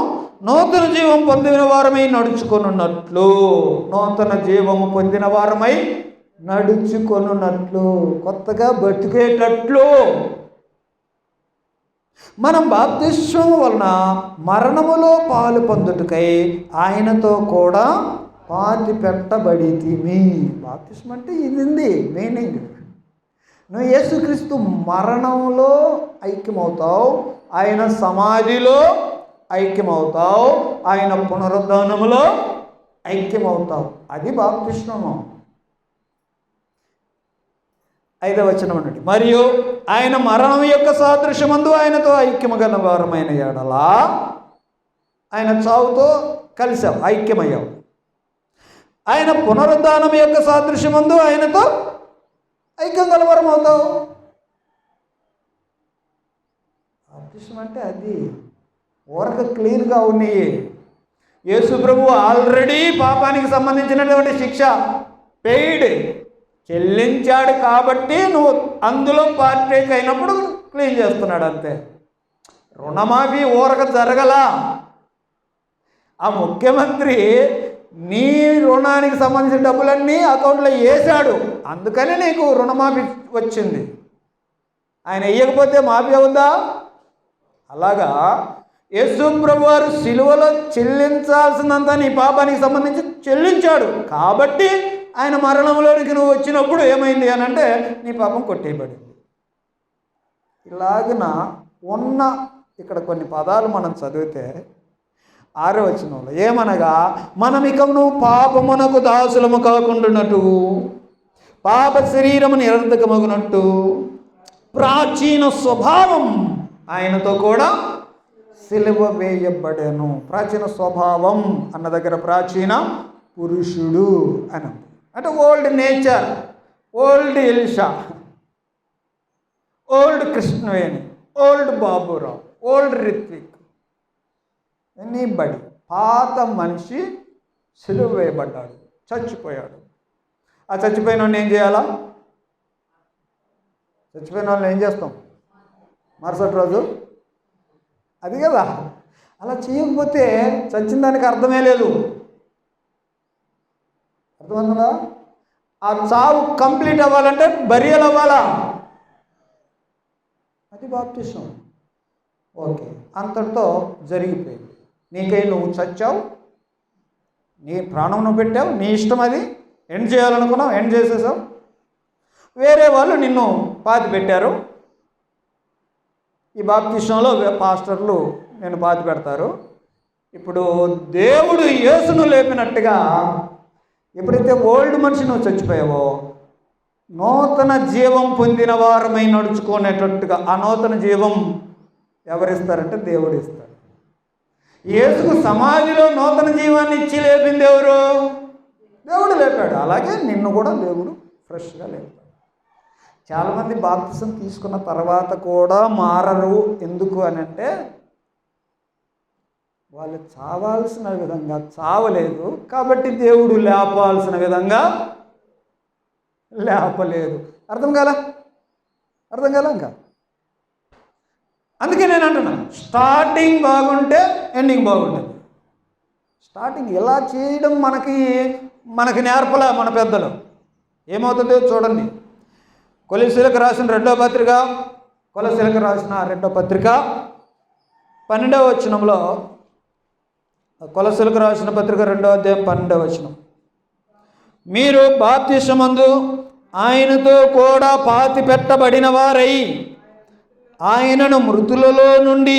నూతన జీవం పొందిన వారమై నడుచుకొనున్నట్లు, నూతన జీవము పొందిన వారమై నడుచుకొనున్నట్లు, కొత్తగా బతికేటట్లు మనం బాప్తిస్మం వలన మరణములో పాలు పొందుటకై ఆయనతో కూడా పాతి పెట్టబడితిమి. బాప్తిస్మం అంటే ఇది మీనింగ్. నువ్వు యేసుక్రీస్తు మరణంలో ఐక్యమవుతావు, ఆయన సమాధిలో ఐక్యమవుతావు, ఆయన పునరుద్ధానములో ఐక్యమవుతావు. అది బాప్తిస్మము. 5వ వచనం అన్నట్టు, మరియు ఆయన మరణం యొక్క సాదృశ్యమందు ఆయనతో ఐక్యము గల వారమైన ఎడలా, ఆయన చావుతో కలిసావు, ఐక్యమయ్యావు. ఆయన పునరుద్ధానం యొక్క సాదృశ్యమందు ఆయనతో ఐక్యం గలవరం అవుతావు. బాప్తిస్మం అంటే అది ఊరక క్లీన్గా ఉన్నాయి. యేసు ప్రభు ఆల్రెడీ పాపానికి సంబంధించినటువంటి శిక్ష పెయిడ్ చెల్లించాడు, కాబట్టి నువ్వు అందులో పార్టేక్ అయినప్పుడు క్లీన్ చేస్తున్నాడు అంతే. రుణమాఫీ ఊరక జరగలా. ఆ ముఖ్యమంత్రి నీ రుణానికి సంబంధించిన డబ్బులన్నీ అకౌంట్లో వేసాడు, అందుకని నీకు రుణమాఫీ వచ్చింది. ఆయన వేయకపోతే మాఫీ అవుద్దా? అలాగా యేసు ప్రభు వారు సిలువలో చెల్లించాల్సిందంతా నీ పాపానికి సంబంధించి చెల్లించాడు, కాబట్టి ఆయన మరణంలోనికి నువ్వు వచ్చినప్పుడు ఏమైంది అని అంటే నీ పాపం కొట్టేయబడింది. ఇలాగన ఉన్న ఇక్కడ కొన్ని పదాలు మనం చదివితే 6వ వచనంలో ఏమనగా, మనమికను పాపమునకు దాసులము కాకుండానట్టు, పాప శరీరము నిరర్ధకమగునట్టు, ప్రాచీన స్వభావం ఆయనతో కూడా సిలువ వేయబడెను. ప్రాచీన స్వభావం అన్న దగ్గర ప్రాచీన పురుషుడు అని అంటే old nature, old Elisha, old Krishnaveni, old Baburao, old Ritvik, anybody పాత మనిషి సిలువ వేయబడ్డాడు, చచ్చిపోయాడు. ఆ చచ్చిపోయిన వాడిని ఏం చేయాలా? చచ్చిపోయిన వాళ్ళని ఏం చేస్తాం మరుసటి రోజు? అది కదా. అలా చేయకపోతే చచ్చిన దానికి అర్థమే లేదు. అర్థమవుతుందా? ఆ చావు కంప్లీట్ అవ్వాలంటే బరియల్ అవ్వాలా. అది బాప్టిజం. ఓకే, అంతటితో జరిగిపోయింది. నీకై నువ్వు చచ్చావు, నీ ప్రాణం నువ్వు పెట్టావు, నీ ఇష్టం, అది ఎండ్ చేయాలనుకున్నావు, ఎండ్ చేసేసావు. వేరే వాళ్ళు నిన్ను పాతి పెట్టారు. ఈ బాప్తిస్మంలో పాస్టర్లు నేను పాతి పెడతారు. ఇప్పుడు దేవుడు యేసును లేపినట్టుగా ఎప్పుడైతే ఓల్డ్ మనిషి నువ్వు చచ్చిపోయావో, నూతన జీవం పొందిన వారమై నడుచుకునేటట్టుగా ఆ నూతన జీవం ఎవరిస్తారంటే దేవుడు ఇస్తాడు. యేసుకు సమాధిలో నూతన జీవాన్ని ఇచ్చి లేపింది ఎవరు? దేవుడు లేపాడు. అలాగే నిన్ను కూడా దేవుడు ఫ్రెష్గా లేపాడు. చాలామంది బాప్తిసం తీసుకున్న తర్వాత కూడా మారరు. ఎందుకు అని అంటే వాళ్ళు చావాల్సిన విధంగా చావలేదు కాబట్టి దేవుడు లేపాల్సిన విధంగా లేపలేదు. అర్థం కాలా ఇంకా? అందుకే నేను అంటున్నాను, స్టార్టింగ్ బాగుంటే ఎండింగ్ బాగుంటుంది. స్టార్టింగ్ ఇలా చేయడం మనకి నేర్పలే మన పెద్దలు. ఏమవుతుందో చూడండి. కొలస్సీలకు రాసిన 2వ పత్రిక 12వ వచనంలో, కొలస్సీలకు రాసిన పత్రిక 2వ అధ్యాయం 12వ వచనం, మీరు బాప్తిసమందు ఆయనతో కూడా పాతి పెట్టబడిన వారై ఆయనను మృతులలో నుండి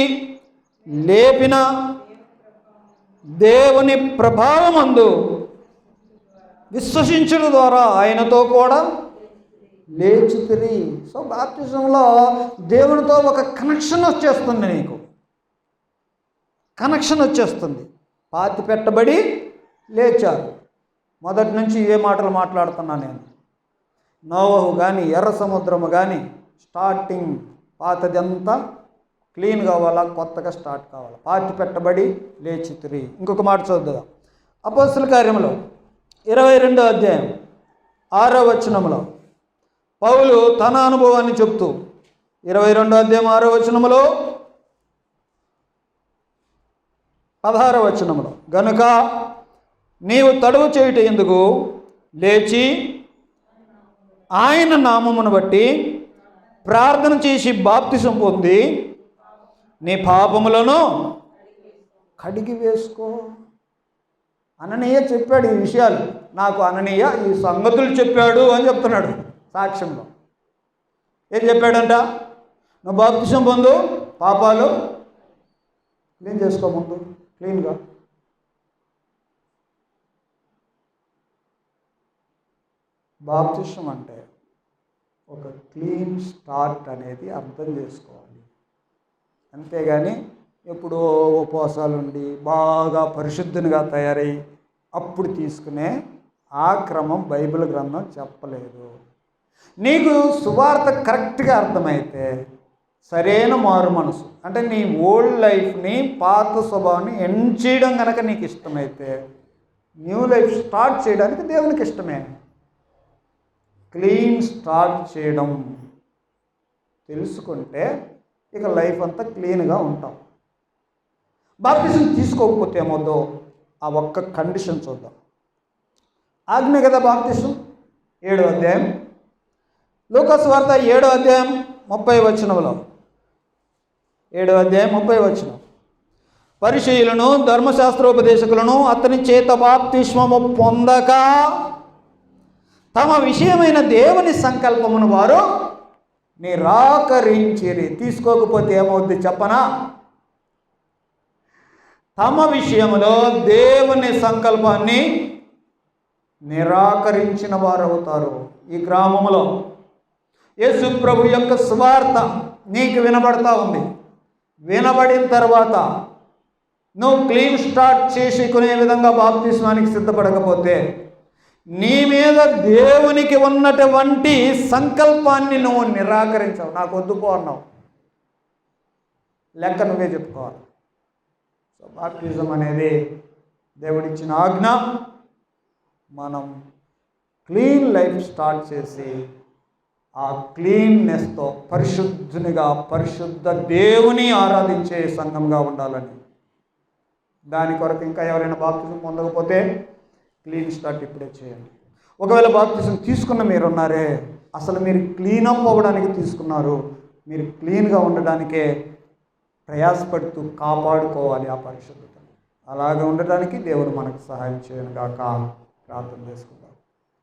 లేపిన దేవుని ప్రభావమందు విశ్వసించడం ద్వారా ఆయనతో కూడా లేచితిరి. సో బాప్తిజంలో దేవునితో ఒక కనెక్షన్ వచ్చేస్తుంది. నీకు కనెక్షన్ వచ్చేస్తుంది. పాతి పెట్టబడి లేచారు. మొదటి నుంచి ఏ మాటలు మాట్లాడుతున్నా నేను. నోవహు కానీ, ఎర్ర సముద్రము కానీ, స్టార్టింగ్ పాతదంతా క్లీన్ కావాలా, కొత్తగా స్టార్ట్ కావాలా. పాతి పెట్టబడి లేచితిరి. ఇంకొక మాట చూద్దాం. అపోస్తల కార్యములో 22వ అధ్యాయం 6వ వచనంలో పౌలు తన అనుభవాన్ని చెప్తూ 22వ అధ్యాయం 6వ వచనంలో 16వ వచనంలో, గనుక నీవు తడువు చేయుట ఎందుకు, లేచి ఆయన నామమును బట్టి ప్రార్థన చేసి బాప్తిసం పొంది నీ పాపములను కడిగి వేసుకో. అననీయ చెప్పాడు ఈ విషయాలు. నాకు అననీయ ఈ సంగతులు చెప్పాడు అని చెప్తున్నాడు సాక్ష్యంలో. ఏం చెప్పాడంట? నువ్వు బాప్తిసం పొందు, పాపాలు క్లీన్ చేసుకో, ముందు క్లీన్గా. బాప్తిసం అంటే ఒక క్లీన్ స్టార్ట్ అనేది అర్థం చేసుకోవాలి. అంతేగాని ఎప్పుడో ఉపవాసాలు ఉండి బాగా పరిశుద్ధునిగా తయారై అప్పుడు తీసుకునే ఆ క్రమం బైబిల్ గ్రంథం చెప్పలేదు. నీకు సువార్త కరెక్ట్గా అర్థమైతే, సరైన మారు మనసు అంటే నీ ఓల్డ్ లైఫ్ని, పాత స్వభావాన్ని ఎండ్ చేయడం కనుక నీకు ఇష్టమైతే, న్యూ లైఫ్ స్టార్ట్ చేయడానికి దేవునికి ఇష్టమే. క్లీన్ స్టార్ట్ చేయడం తెలుసుకుంటే ఇక లైఫ్ అంతా క్లీన్గా ఉంటాం. బాప్తిసం తీసుకోకపోతే ఏమవుతుందో ఆ ఒక్క కండిషన్ చూద్దాం. ఆజ్ఞ కదా బాప్తిసం. 7వ అధ్యాయం లూకాసు వార్త 7వ అధ్యాయం 30వ వచనంలో, 7వ అధ్యాయం 30వ వచనం, పరిసయ్యులను ధర్మశాస్త్రోపదేశకులను అతని చేత బాప్తిస్మము పొందక తమ విషయమైన దేవుని సంకల్పమును వారు నిరాకరించిరి. తీసుకోకపోతే ఏమవుద్ది చెప్పనా? తమ విషయంలో దేవుని సంకల్పాన్ని నిరాకరించిన వారు అవుతారు. ఈ గ్రామంలో యేసు ప్రభు యొక్క సువార్త నీకు వినబడతా ఉంది. వినబడిన తర్వాత నువ్వు క్లీన్ స్టార్ట్ చేసుకునే విధంగా బాప్తిస్మానికి సిద్ధపడకపోతే, నీ మీద దేవునికి ఉన్నటువంటి సంకల్పాన్ని నువ్వు నిరాకరించావు. నాకు వద్దుపో అన్నావు. లెక్క నువ్వే చెప్పుకోవాలి. సో బాప్టిజం అనేది దేవుడిచ్చిన ఆజ్ఞ. మనం క్లీన్ లైఫ్ స్టార్ట్ చేసి ఆ క్లీన్నెస్తో పరిశుద్ధునిగా, పరిశుద్ధ దేవుని ఆరాధించే సంఘంగా ఉండాలని. దాని కొరకు ఇంకా ఎవరైనా బాప్తిజం పొందకపోతే క్లీన్ స్టార్ట్ ఇప్పుడే చేయండి. ఒకవేళ బాప్తిజం తీసుకున్న మీరు ఉన్నారే, అసలు మీరు క్లీనప్ అవ్వడానికి తీసుకున్నారు. మీరు క్లీన్గా ఉండడానికే ప్రయాసపడుతూ కాపాడుకోవాలి ఆ పరిశుద్ధతను. అలాగ ఉండటానికి దేవుడు మనకు సహాయం చేయను గాక. ప్రార్థన చేసుకుందాం.